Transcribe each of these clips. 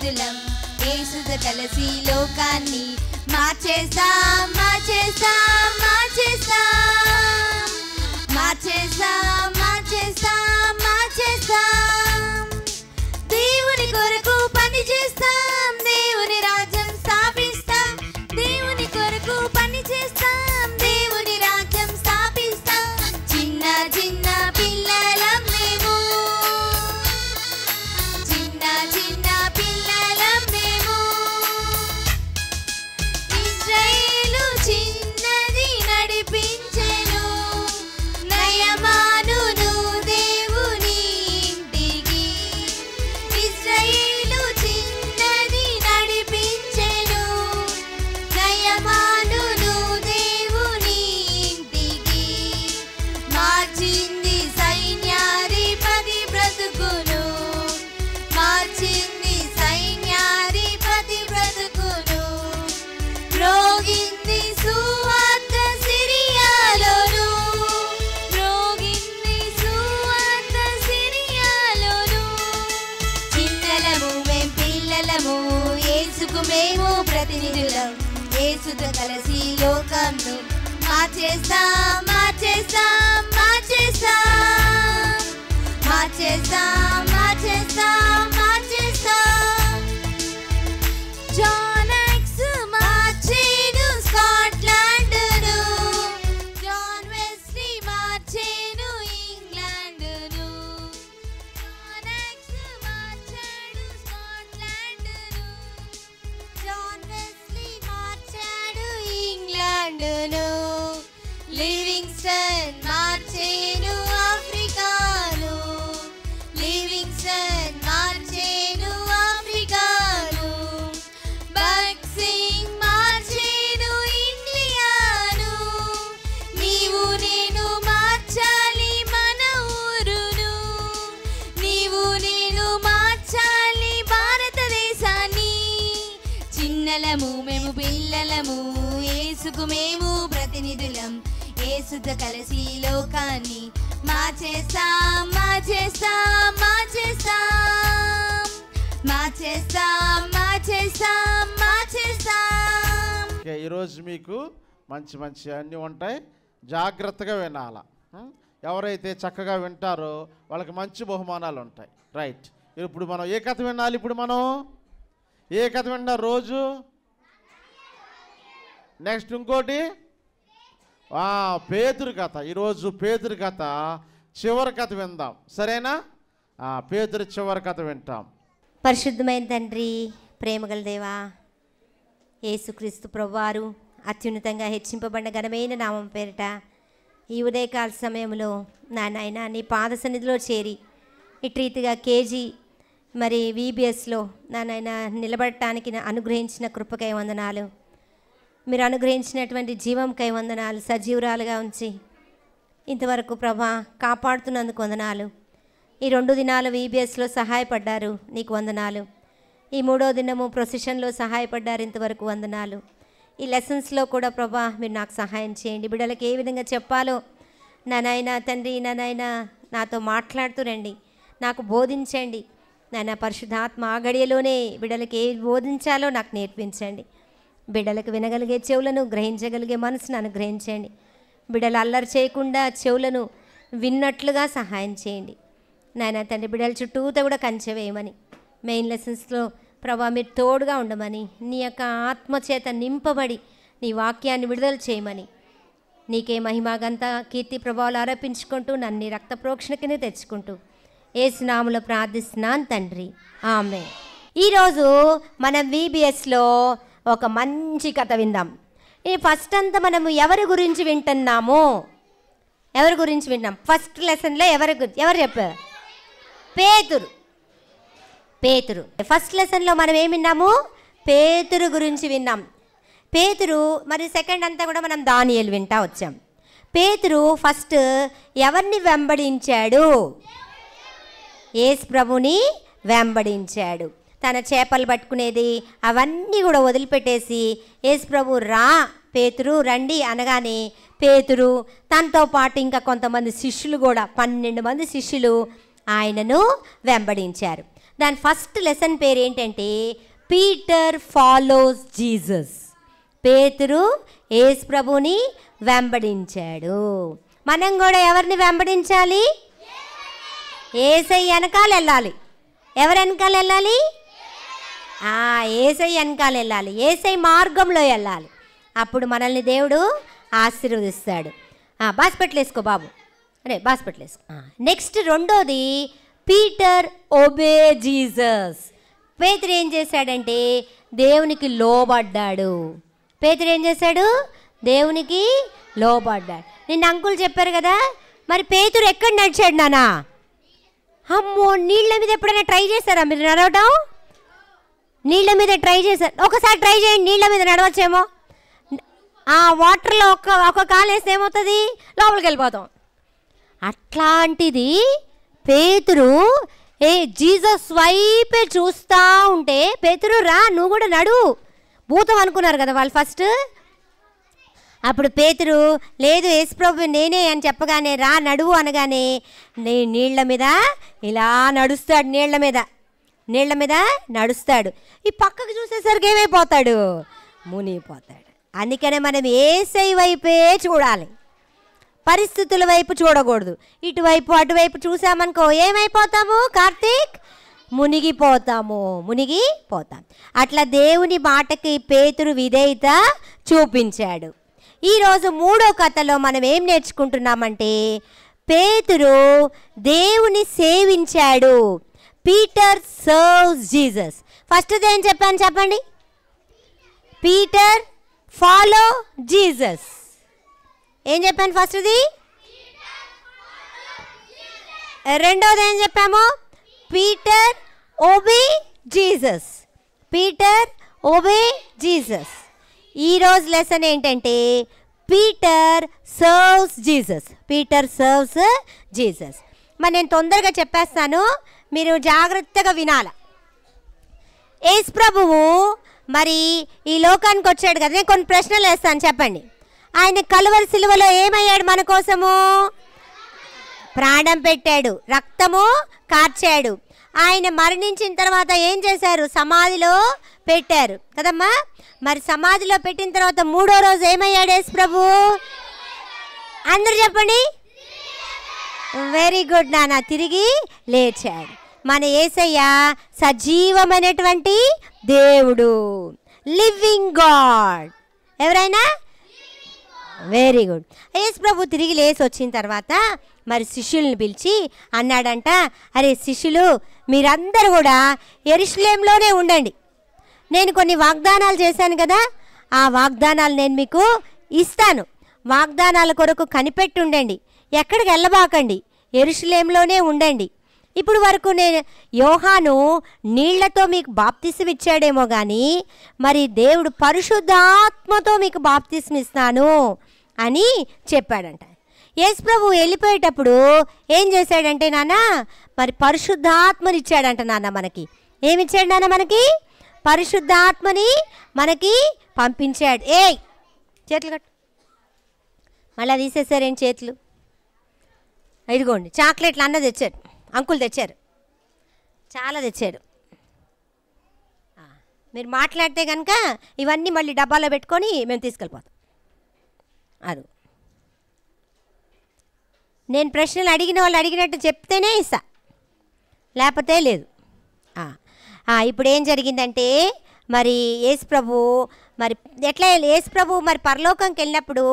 ప్రతినిధులం యేసుతో కలిసి లోకాన్ని మార్చేస్తాం మార్చేస్తాం మార్చేస్తాం మార్చేస్తాం మార్చేస్తాం మార్చేస్తాం దేవుని కొరకు పని చేస్తాం దేవుని రాజ్యం స్థాపిస్తాం దేవుని కొరకు పని చేస్తాం దేవుని రాజ్యం స్థాపిస్తాం చిన్న చిన్న పిల్లలం మేము చిన్న చిన్న పిల్లలం మేము ఇశ్రాయేలు చిన్నది నడిపించెను నయమానును దేవుని ఇంటికి ఇశ్రాయేలు చిన్నది నడిపించెను నయమానును దేవుని ఇంటికి మార్చింది సైన్యాధిపతి బ్రతుకును మార్చింది సైన్యాధిపతి బ్రతుకును రోగింది సువార్త సిరియాలోను రోగింది సువార్త సిరియాలోను చిన్నలము మేం పిల్లలము యేసుకు మేము ప్రతినిధులం యేసుతో కలిసి లోకంను మార్చేస్తాం మార్చేస్తాం మార్చేస్తాం మార్చేస్తాం మార్చేస్తాం మార్చేస్తాం జాన్ ఎక్స్ మార్చేను స్కాట్లాండ్ను జాన్ వెస్లీ మార్చేను ఇంగ్లాండ్ను జాన్ ఎక్స్ మార్చాడు స్కాట్లాండ్ను జాన్ వెస్లీ మార్చాడు ఇంగ్లాండ్ను లివింగ్స్టన్ మార్చేను ఆఫ్రికాను లివింగ్స్టన్ మార్చేను ఆఫ్రికాను బక్సింగ్ మార్చేను ఇండియాను నీవు నేను మార్చాలి మన ఊరును నీవు నేను మార్చాలి భారతదేశాన్ని చిన్నలము మేము పిల్లలము యేసుకు మేము ప్రతినిధులం యేసుతో కలిసి లోకాన్ని మార్చేస్తాం మార్చేస్తాం మార్చేస్తాం మార్చేస్తాం మార్చేస్తాం మార్చేస్తాం ఈరోజు మీకు మంచి మంచి అన్నీ ఉంటాయి, జాగ్రత్తగా వినాల. ఎవరైతే చక్కగా వింటారో వాళ్ళకి మంచి బహుమానాలు ఉంటాయి. రైట్, ఇప్పుడు మనం ఏ కథ వినాలి? ఇప్పుడు మనం ఏ కథ విన్నా రోజు? నెక్స్ట్ ఇంకోటి పేతురు కథ. ఈరోజు పేతురు కథ చివరి కథ విందాం, సరేనా? పేతురు చివరి కథ వింటాం. పరిశుద్ధమైన తండ్రి, ప్రేమగల దేవా, యేసుక్రీస్తు ప్రభువారు అత్యున్నతంగా హెచ్చింపబడిన ఘనమైన నామం పేరిట ఈ ఉదయకాల సమయంలో నా నాయన నీ పాద సన్నిధిలో చేరి ఇటు రీతిగా కేజీ మరి VBSలో నా నాయన నిలబడటానికి అనుగ్రహించిన కృపకై వందనాలు. మీరు అనుగ్రహించినటువంటి జీవంకై వందనాలు. సజీవురాలుగా ఉంచి ఇంతవరకు ప్రభా కాపాడుతున్నందుకు వందనాలు. ఈ 2 దినాలు VBSలో సహాయపడ్డారు, నీకు వందనాలు. ఈ 3వ దినము ప్రొసెషన్లో సహాయపడ్డారు, ఇంతవరకు వందనాలు. ఈ లెసన్స్లో కూడా ప్రభా మీరు నాకు సహాయం చేయండి. బిడ్డలకు ఏ విధంగా చెప్పాలో నా నాయన తండ్రి, నా నాయన నాతో మాట్లాడుతూ రండి, నాకు బోధించండి. నాయన పరిశుద్ధాత్మ ఆ గడియలోనే బిడ్డలకు ఏ బోధించాలో నాకు నేర్పించండి. బిడ్డలకు వినగలిగే చెవులను, గ్రహించగలిగే మనసును అనుగ్రహించండి. బిడ్డలు అల్లరి చేయకుండా చెవులను విన్నట్లుగా సహాయం చేయండి నాయన తండ్రి. బిడ్డల చుట్టూతో కూడా కంచె వేయమని, మెయిన్ లెసన్స్లో ప్రభా మీరు తోడుగా ఉండమని, నీ యొక్క ఆత్మచేత నింపబడి నీ వాక్యాన్ని విడుదల చేయమని, నీకే మహిమాగంతా కీర్తి ప్రభావాలు ఆరోపించుకుంటూ నన్ను రక్త ప్రోక్షణకినే తెచ్చుకుంటూ యేసు నామములో ప్రార్థిస్తున్నాను తండ్రి, ఆమేన్. ఈరోజు మనం VBSలో ఒక మంచి కథ విందాం. ఈ ఫస్ట్ అంతా మనము ఎవరి గురించి వింటున్నాము? ఎవరి గురించి వింటాం? ఫస్ట్ లెసన్లో ఎవరు చెప్పారు? పేతురు. ఫస్ట్ లెసన్లో మనం ఏం విన్నాము? పేతురు గురించి విన్నాం. పేతురు మరి సెకండ్ అంతా కూడా మనం దానియేలు వింటా వచ్చాం. పేతురు ఫస్ట్ ఎవరిని వెంబడించాడు? యేసు ప్రభుని వెంబడించాడు. తన చేపలు పట్టుకునేది అవన్నీ కూడా వదిలిపెట్టేసి యేసు ప్రభు రా పేతురు రండి అనగానే పేతురు తనతో పాటు ఇంకా కొంతమంది శిష్యులు కూడా 12 మంది శిష్యులు ఆయనను వెంబడించారు. దాని ఫస్ట్ లెసన్ పేరు ఏంటంటే పీటర్ ఫాలోస్ జీసస్. పేతురు యేసు ప్రభుని వెంబడించాడు. మనం కూడా ఎవరిని వెంబడించాలి? యేసయ్య వెనకాల వెళ్ళాలి. ఎవరు వెనకాల వెళ్ళాలి? యేసయ్య వెనకాల వెళ్ళాలి. యేసయ్య మార్గంలో వెళ్ళాలి. అప్పుడు మనల్ని దేవుడు ఆశీర్వదిస్తాడు. బాస్పెట్లు వేసుకో బాబు, అరే బాస్పెట్లు వేసుకో. నెక్స్ట్ రెండోది పీటర్ ఒబే జీసస్. పేతురు ఏం చేశాడంటే దేవునికి లోబడ్డాడు. పేతురు ఏం చేశాడు? దేవునికి లోబడ్డాడు. నిన్న అంకుల్ చెప్పారు కదా, మరి పేతురు ఎక్కడ నడిచాడు నానా? అమ్మో, నీళ్ళ మీద ఎప్పుడైనా ట్రై చేశారా మీరు నడవటం? నీళ్ళ మీద ట్రై చేశారు? ఒకసారి ట్రై చేయండి, నీళ్ళ మీద నడవచ్చేమో. ఆ వాటర్లో ఒక కాలు వేస్తే ఏమవుతుంది? లోపలికి వెళ్ళిపోతాం. అట్లాంటిది పేతురు జీసస్ వైపే చూస్తూ ఉంటే, పేతురు రా నువ్వు కూడా నడువు. భూతం అనుకున్నారు కదా వాళ్ళు ఫస్ట్. అప్పుడు పేతురు లేదు యేసుప్రభు నేనే అని చెప్పగానే రా నడువు అనగానే నీళ్ళ మీద ఇలా నడుస్తాడు. నీళ్ళ మీద నడుస్తాడు. ఈ పక్కకు చూసేసరికి ఏమైపోతాడు? మునిగిపోతాడు. అందుకనే మనం యేసయ్య వైపే చూడాలి, పరిస్థితుల వైపు చూడకూడదు. ఇటువైపు అటువైపు చూసామనుకో ఏమైపోతాము కార్తీక్? మునిగిపోతాం. అట్లా దేవుని మాటకి పేతురు విధేయత చూపించాడు. ఈరోజు మూడో కథలో మనం ఏం నేర్చుకుంటున్నామంటే పేతురు దేవుని సేవించాడు. Peter serves Jesus. ఫస్ట్ ఏం చెప్పాను చెప్పండి? Peter follow Jesus. ఏం చెప్పాను ఫస్ట్ది? రెండోది ఏం చెప్పాము? Peter obey Jesus. ఈరోజు లెసన్ ఏంటంటే పీటర్ సర్వ్స్ జీసస్. మరి నేను తొందరగా చెప్పేస్తాను, మీరు జాగ్రత్తగా వినాల. యేసు ప్రభువు మరి ఈ లోకానికి వచ్చాడు కదా, నేను కొన్ని ప్రశ్నలు వేస్తాను చెప్పండి. ఆయన కలువరి సిలువలో ఏమయ్యాడు? మన కోసము ప్రాణం పెట్టాడు, రక్తము కార్చాడు. ఆయన మరణించిన తర్వాత ఏం చేశారు? సమాధిలో పెట్టారు కదమ్మా. మరి సమాధిలో పెట్టిన తర్వాత మూడో రోజు ఏమయ్యాడు యేసు ప్రభు? అందరూ చెప్పండి. వెరీ గుడ్ నాన్న, తిరిగి లేచాడు. మన యేసయ్య సజీవమైనటువంటి దేవుడు, లివింగ్ గాడ్. ఎవరైనా వెరీ గుడ్. యేసు ప్రభు తిరిగి లేచి వచ్చిన తర్వాత మరి శిష్యుల్ని పిలిచి అన్నాడంట, అరే శిష్యులు మీరందరూ కూడా యెరూషలేములోనే ఉండండి. నేను కొన్ని వాగ్దానాలు చేశాను కదా, ఆ వాగ్దానాలు నేను మీకు ఇస్తాను. వాగ్దానాల కొరకు కనిపెట్టి ఉండండి, ఎక్కడికి వెళ్ళబాకండి, యెరూషలేములోనే ఉండండి. ఇప్పుడు వరకు నేను యోహాను నీళ్లతో మీకు బాప్తిసం ఇచ్చాడేమో కానీ మరి దేవుడు పరిశుద్ధాత్మతో మీకు బాప్తిసం ఇస్తాను అని చెప్పాడంట. యేసు ప్రభు వెళ్ళిపోయేటప్పుడు ఏం చేశాడంటే నాన్న, మరి పరిశుద్ధాత్మని ఇచ్చాడంట నాన్న. మనకి ఏమిచ్చాడు నాన్న? మనకి పరిశుద్ధాత్మని మనకి పంపించాడు. చేతులు కట్టు. మళ్ళీ తీసేసారేంటి చేతులు? ఇదిగోండి చాక్లెట్లు అన్న తెచ్చారు, అంకుల్ తెచ్చారు, చాలా తెచ్చారు. మీరు మాట్లాడితే కనుక ఇవన్నీ మళ్ళీ డబ్బాలో పెట్టుకొని మేము తీసుకెళ్ళిపోతాం. అది నేను ప్రశ్నలు అడిగిన వాళ్ళు అడిగినట్టు చెప్తేనే ఇస్తా, లేకపోతే లేదు. ఇప్పుడు ఏం జరిగిందంటే మరి యేసు ప్రభు మరి ఎట్లా యేసు ప్రభు మరి పరలోకంకి వెళ్ళినప్పుడు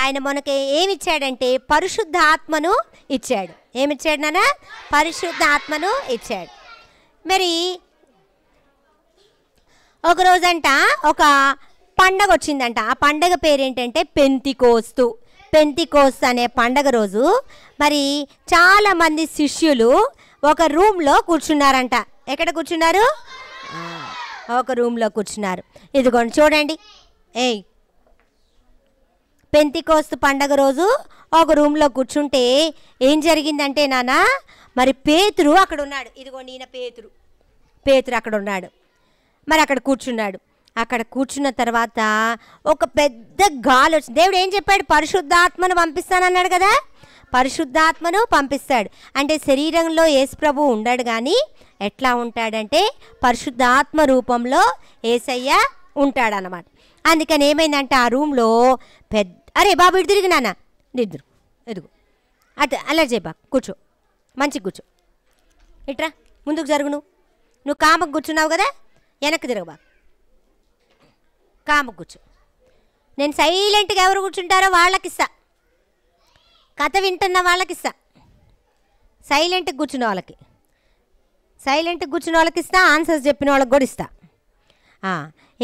ఆయన మనకి ఏమిచ్చాడంటే పరిశుద్ధ ఆత్మను ఇచ్చాడు. ఏమిచ్చాడు నాన్న? పరిశుద్ధ ఆత్మను ఇచ్చాడు. మరి ఒకరోజంట ఒక పండగ వచ్చిందంట. ఆ పండగ పేరేంటంటే పెంతికోస్తు అనే పండగ రోజు మరి చాలామంది శిష్యులు ఒక రూమ్లో కూర్చున్నారంట. ఎక్కడ కూర్చున్నారు? ఒక రూమ్లో కూర్చున్నారు. ఇదిగోండి చూడండి. పెంతికోస్తు పండగ రోజు ఒక రూమ్లో కూర్చుంటే ఏం జరిగిందంటే నాన్న, మరి పేతురు అక్కడ ఉన్నాడు. ఇదిగోండి ఈయన పేతురు అక్కడ ఉన్నాడు. మరి అక్కడ కూర్చున్నాడు. అక్కడ కూర్చున్న తర్వాత ఒక పెద్ద గాలి వచ్చింది. దేవుడు ఏం చెప్పాడు? పరిశుద్ధాత్మను పంపిస్తానన్నాడు కదా. పరిశుద్ధాత్మను పంపిస్తాడు. అంటే శరీరంలో యేసుప్రభు ఉండడు, కానీ ఎట్లా ఉంటాడంటే పరిశుద్ధాత్మ రూపంలో యేసయ్య ఉంటాడనమాట. అందుకని ఏమైందంటే ఆ రూమ్లో పెద్ద, అరే బాబు ఇటు తిరిగి నాన్న, ఇద్దరు ఎదుగు అటు అలా చేయబా, కూర్చో, మంచిగా కూర్చో, ఇట్రా ముందుకు జరుగు, నువ్వు కామకు కూర్చున్నావు కదా, వెనక్కి తిరగబా, కామకు కూర్చో. నేను సైలెంట్గా ఎవరు కూర్చుంటారో వాళ్ళకిస్తా, కథ వింటున్న వాళ్ళకిస్తా, సైలెంట్గా కూర్చున్న వాళ్ళకి ఇస్తా, ఆన్సర్స్ చెప్పిన వాళ్ళకి కూడా ఇస్తా.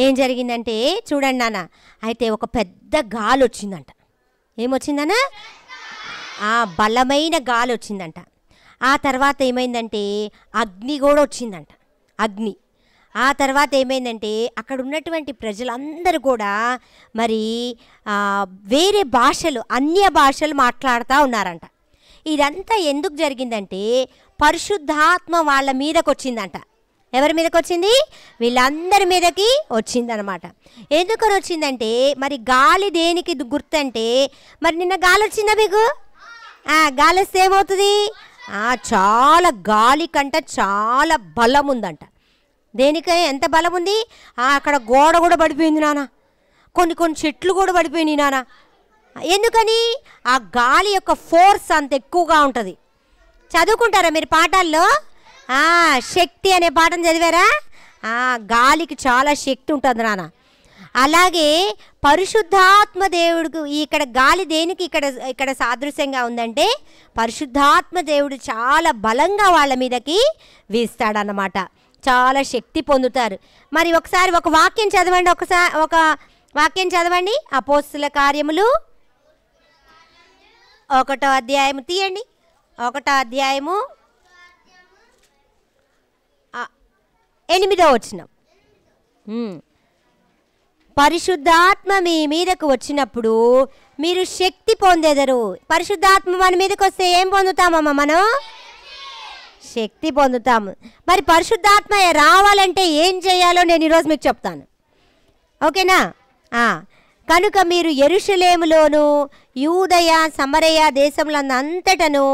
ఏం జరిగిందంటే చూడండి నాన్న, అయితే ఒక పెద్ద గాలి వచ్చిందంట. ఏమొచ్చిందన్న? బలమైన గాలి వచ్చిందంట. ఆ తర్వాత ఏమైందంటే అగ్ని కూడా వచ్చిందంట, అగ్ని. ఆ తర్వాత ఏమైందంటే అక్కడ ఉన్నటువంటి ప్రజలందరూ కూడా మరి వేరే భాషలు, అన్య భాషలు మాట్లాడుతూ ఉన్నారంట. ఇదంతా ఎందుకు జరిగిందంటే పరిశుద్ధాత్మ వాళ్ళ మీదకి వచ్చిందంట. ఎవరి మీదకి వచ్చింది? వీళ్ళందరి మీదకి వచ్చిందనమాట. ఎందుకని వచ్చిందంటే మరి గాలి దేనికి గుర్తంటే, మరి నిన్న గాలి వచ్చిందా మీకు? గాలి వస్తే ఏమవుతుంది? చాలా గాలి కంట చాలా బలం ఉందంట. దేనికై ఎంత బలం ఉంది? అక్కడ గోడ కూడా పడిపోయింది నాన్న, కొన్ని చెట్లు కూడా పడిపోయినాయి నాన్న. ఎందుకని? ఆ గాలి యొక్క ఫోర్స్ అంత ఎక్కువగా ఉంటుంది. చదువుకుంటారా మీరు పాఠాల్లో? శక్తి అనే పాఠం చదివారా? గాలికి చాలా శక్తి ఉంటుంది నాన్న. అలాగే పరిశుద్ధాత్మ దేవుడికి ఇక్కడ గాలి దేనికి ఇక్కడ సాదృశ్యంగా ఉందంటే పరిశుద్ధాత్మ దేవుడు చాలా బలంగా వాళ్ళ మీదకి వీస్తాడన్నమాట. చాలా శక్తి పొందుతారు. మరి ఒకసారి ఒక వాక్యం చదవండి, ఒక వాక్యం చదవండి. అపోస్తుల కార్యములు 1వ అధ్యాయము తీయండి. 1వ అధ్యాయము 8వ వచనం. పరిశుద్ధాత్మ మీ మీదకు వచ్చినప్పుడు మీరు శక్తి పొందెదరు. పరిశుద్ధాత్మ మన మీదకి వస్తే ఏం పొందుతామమ్మా? మనం శక్తి పొందుతాము. మరి పరిశుద్ధాత్మ రావాలంటే ఏం చేయాలో నేను ఈరోజు మీకు చెప్తాను, ఓకేనా? కనుక మీరు యెరూషలేములోను యూదయ సమరయ దేశములంతటను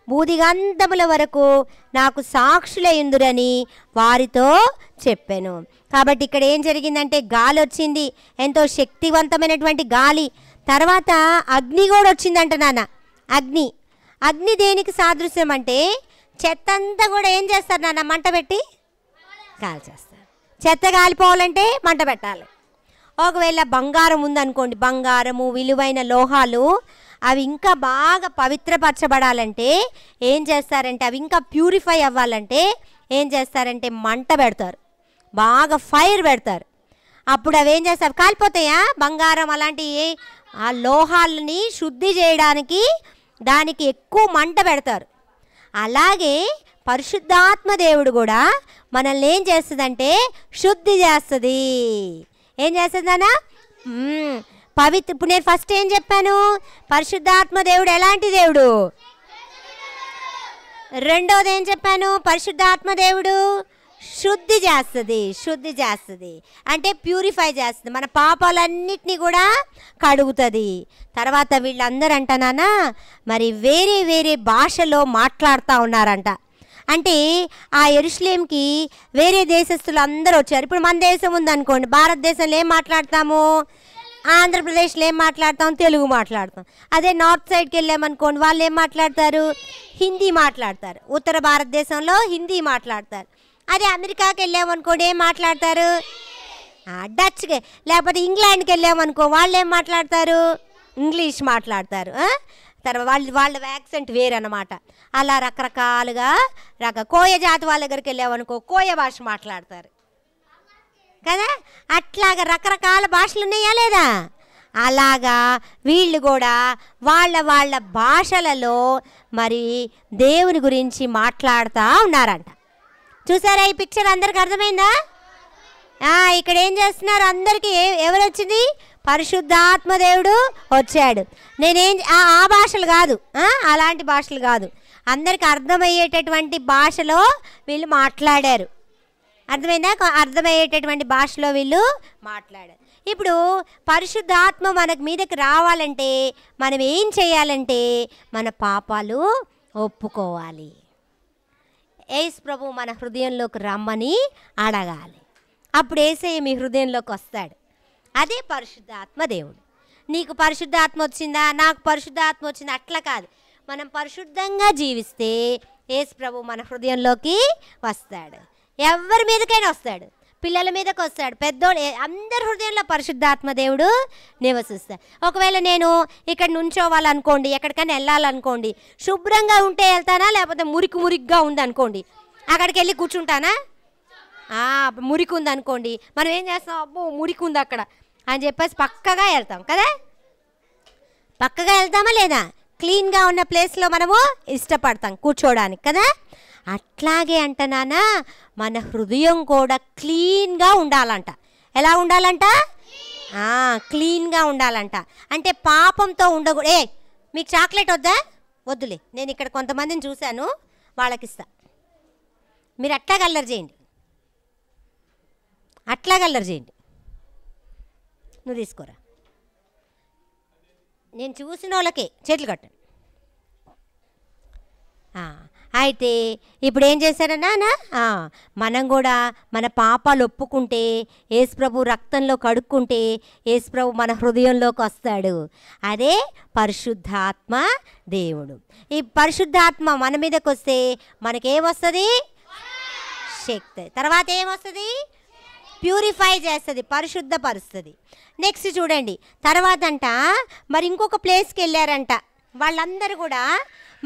బూదిగంతముల వరకు నాకు సాక్షులయ్యుందురని వారితో చెప్పాను. కాబట్టి ఇక్కడ ఏం జరిగిందంటే గాలి వచ్చింది, ఎంతో శక్తివంతమైనటువంటి గాలి. తర్వాత అగ్ని కూడా వచ్చిందంట నాన్న. అగ్ని దేనికి సాదృశ్యం అంటే చెత్త అంతా కూడా ఏం చేస్తారు నాన్న? మంట పెట్టి కాల్చేస్తారు. చెత్త కాలిపోవాలంటే మంట పెట్టాలి. ఒకవేళ బంగారం ఉందనుకోండి, బంగారము విలువైన లోహాలు అవి ఇంకా బాగా పవిత్రపరచబడాలంటే ఏం చేస్తారంటే, అవి ఇంకా ప్యూరిఫై అవ్వాలంటే ఏం చేస్తారంటే మంట పెడతారు, బాగా ఫైర్ పెడతారు. అప్పుడు అవి ఏం చేస్తారు? కాలిపోతాయా? బంగారం అలాంటి ఆ లోహాలని శుద్ధి చేయడానికి దానికి ఎక్కువ మంట పెడతారు. అలాగే పరిశుద్ధాత్మ దేవుడు కూడా మనల్ని ఏం చేస్తుందంటే శుద్ధి చేస్తుంది. ఏం చేస్తుందన్నా? ఇప్పుడు నేను ఫస్ట్ ఏం చెప్పాను? పరిశుద్ధాత్మ దేవుడు ఎలాంటి దేవుడు? రెండోది ఏం చెప్పాను? పరిశుద్ధాత్మ దేవుడు శుద్ధి చేస్తుంది అంటే ప్యూరిఫై చేస్తుంది, మన పాపాలన్నిటినీ కూడా కడుగుతుంది. తర్వాత వీళ్ళందరూ అంటనానా మరి వేరే వేరే భాషలో మాట్లాడుతూ ఉన్నారంట. అంటే ఆ యెరూషలేంకి వేరే దేశస్తులు అందరూ వచ్చారు. ఇప్పుడు మన దేశం ఉందనుకోండి, భారతదేశంలో ఏం మాట్లాడతాము? ఆంధ్రప్రదేశ్లో ఏం మాట్లాడతాం? తెలుగు మాట్లాడతాం. అదే నార్త్ సైడ్కి వెళ్ళామనుకోండి, వాళ్ళు ఏం మాట్లాడతారు? హిందీ మాట్లాడతారు. ఉత్తర భారతదేశంలో హిందీ మాట్లాడతారు. అదే అమెరికాకి వెళ్ళామనుకోండి ఏం మాట్లాడతారు? డచ్కి. లేకపోతే ఇంగ్లాండ్కి వెళ్ళామనుకో వాళ్ళు ఏం మాట్లాడతారు? ఇంగ్లీష్ మాట్లాడతారు. తర్వాత వాళ్ళ యాక్సెంట్ వేరన్నమాట. అలా రకరకాలుగా కోయ జాతి వాళ్ళ దగ్గరికి వెళ్ళామనుకో కోయ భాష మాట్లాడతారు కదా. అట్లాగా రకరకాల భాషలు ఉన్నాయా లేదా? అలాగా వీళ్ళు కూడా వాళ్ళ భాషలలో మరి దేవుని గురించి మాట్లాడుతూ ఉన్నారంట. చూసారా ఈ పిక్చర్? అందరికి అర్థమైందా? ఇక్కడ ఏం చేస్తున్నారు? అందరికీ ఎవరు వచ్చింది? పరిశుద్ధాత్మ దేవుడు వచ్చాడు. ఆ భాషలు కాదు, అలాంటి భాషలు కాదు, అందరికి అర్థమయ్యేటటువంటి భాషలో వీళ్ళు మాట్లాడారు. అర్థమైందా? అర్థమయ్యేటటువంటి భాషలో వీళ్ళు మాట్లాడారు. ఇప్పుడు పరిశుద్ధాత్మ మనకు మీదకి రావాలంటే మనం ఏం చేయాలంటే మన పాపాలు ఒప్పుకోవాలి. యేసు ప్రభు మన హృదయంలోకి రమ్మని అడగాలి. అప్పుడు యేసయ్య మీ హృదయంలోకి వస్తాడు. అదే పరిశుద్ధాత్మ దేవుడు. నీకు పరిశుద్ధాత్మ వచ్చిందా, నాకు పరిశుద్ధాత్మ వచ్చిందా, అట్లా కాదు. మనం పరిశుద్ధంగా జీవిస్తే యేసు ప్రభు మన హృదయంలోకి వస్తాడు. ఎవరి మీదకైనా వస్తాడు. పిల్లల మీదకి వస్తాడు, పెద్దోళ్ళు, అందరి హృదయంలో పరిశుద్ధాత్మ దేవుడు నివసిస్తాడు. ఒకవేళ నేను ఇక్కడ నుంచోవాలనుకోండి, ఎక్కడికైనా వెళ్ళాలనుకోండి, శుభ్రంగా ఉంటే వెళ్తానా, లేకపోతే మురికిగా ఉందనుకోండి అక్కడికి వెళ్ళి కూర్చుంటానా? మురికి ఉందనుకోండి, మనం ఏం చేస్తాం, అబ్బో మురికి ఉంది అక్కడ అని చెప్పేసి పక్కగా వెళ్తాం కదా. పక్కగా వెళ్తామా లేదా? క్లీన్గా ఉన్న ప్లేస్లో మనము ఇష్టపడతాం కూర్చోడానికి కదా. అట్లాగే అంటనానా మన హృదయం కూడా క్లీన్గా ఉండాలంట. ఎలా ఉండాలంట? క్లీన్గా ఉండాలంట. అంటే పాపంతో ఉండకూడదు. మీకు చాక్లెట్ వద్దా? వద్దులే, నేను ఇక్కడ కొంతమందిని చూశాను, వాళ్ళకి ఇస్తా. మీరు అట్లాగే అల్లరి చేయండి, అట్లాగే అల్లరి చేయండి. నువ్వు తీసుకోరా. నేను చూసిన వాళ్ళకే చేతులు కట్టండి. అయితే ఇప్పుడు ఏం చేశారన్నా, మనం కూడా మన పాపాలు ఒప్పుకుంటే, యేసు ప్రభు రక్తంలో కడుక్కుంటే యేసు ప్రభు మన హృదయంలోకి వస్తాడు. అదే పరిశుద్ధాత్మ దేవుడు. ఈ పరిశుద్ధాత్మ మన మీదకి వస్తే మనకేమొస్తుంది? శక్తి. తర్వాత ఏమొస్తుంది? ప్యూరిఫై చేస్తుంది, పరిశుద్ధపరుస్తుంది. నెక్స్ట్ చూడండి, తర్వాత అంట మరి ఇంకొక ప్లేస్కి వెళ్ళారంట వాళ్ళందరూ కూడా.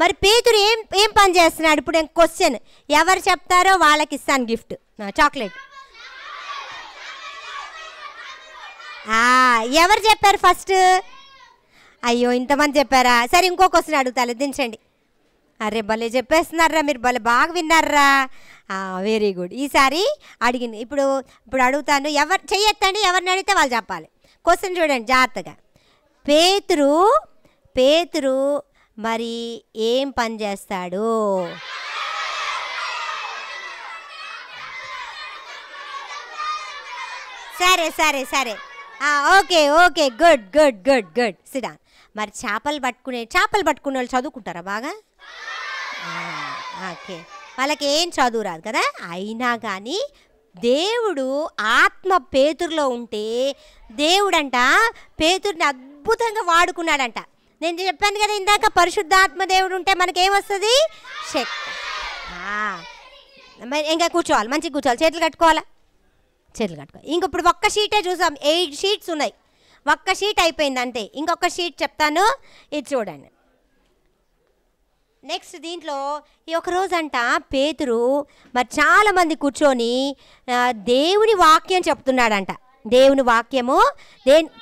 మరి పేతురు ఏం పని చేస్తున్నాడు? ఇప్పుడు క్వశ్చన్, ఎవరు చెప్తారో వాళ్ళకి ఇస్తాను గిఫ్ట్, చాక్లెట్. ఎవరు చెప్పారు ఫస్ట్? అయ్యో ఇంతమంది చెప్పారా? సరే ఇంకో క్వశ్చన్ అడుగుతాను, దించండి. అరే భలే చెప్పేస్తున్నారా మీరు, భలే బాగా విన్నారా, వెరీ గుడ్. ఈసారి అడిగింది. ఇప్పుడు అడుగుతాను, ఎవరు చెయ్యొద్దండి, ఎవరిని అడిగితే వాళ్ళు చెప్పాలి. క్వశ్చన్ చూడండి జాగ్రత్తగా. పేతురు మరి ఏం పని చేస్తాడు? సరే సరే సరే, ఓకే గుడ్ సిడా. మరి చేపలు పట్టుకునే వాళ్ళు చదువుకుంటారా బాగా? ఓకే, వాళ్ళకి ఏం చదువు రాదు కదా. అయినా కానీ దేవుడు ఆత్మ పేతురులో ఉంటే దేవుడంట పేతురుని అద్భుతంగా వాడుకున్నాడంట. నేను చెప్పాను కదా ఇందాక, పరిశుద్ధాత్మ దేవుడు ఉంటే మనకేమొస్తుంది? శక్తి. ఇంకా కూర్చోవాలి, మంచిగా కూర్చోవాలి, చేతులు కట్టుకోవాలా, చేతులు కట్టుకోవాలి. ఇంక ఇప్పుడు ఒక్క షీటే చూసాం, 8 షీట్స్ ఉన్నాయి, ఒక్క షీట్ అయిపోయింది అంతే. ఇంకొక షీట్ చెప్తాను, ఇది చూడండి. నెక్స్ట్ దీంట్లో ఈ ఒకరోజు అంట పేతురు మరి చాలామంది కూర్చొని దేవుని వాక్యం చెప్తున్నాడంట. దేవుని వాక్యము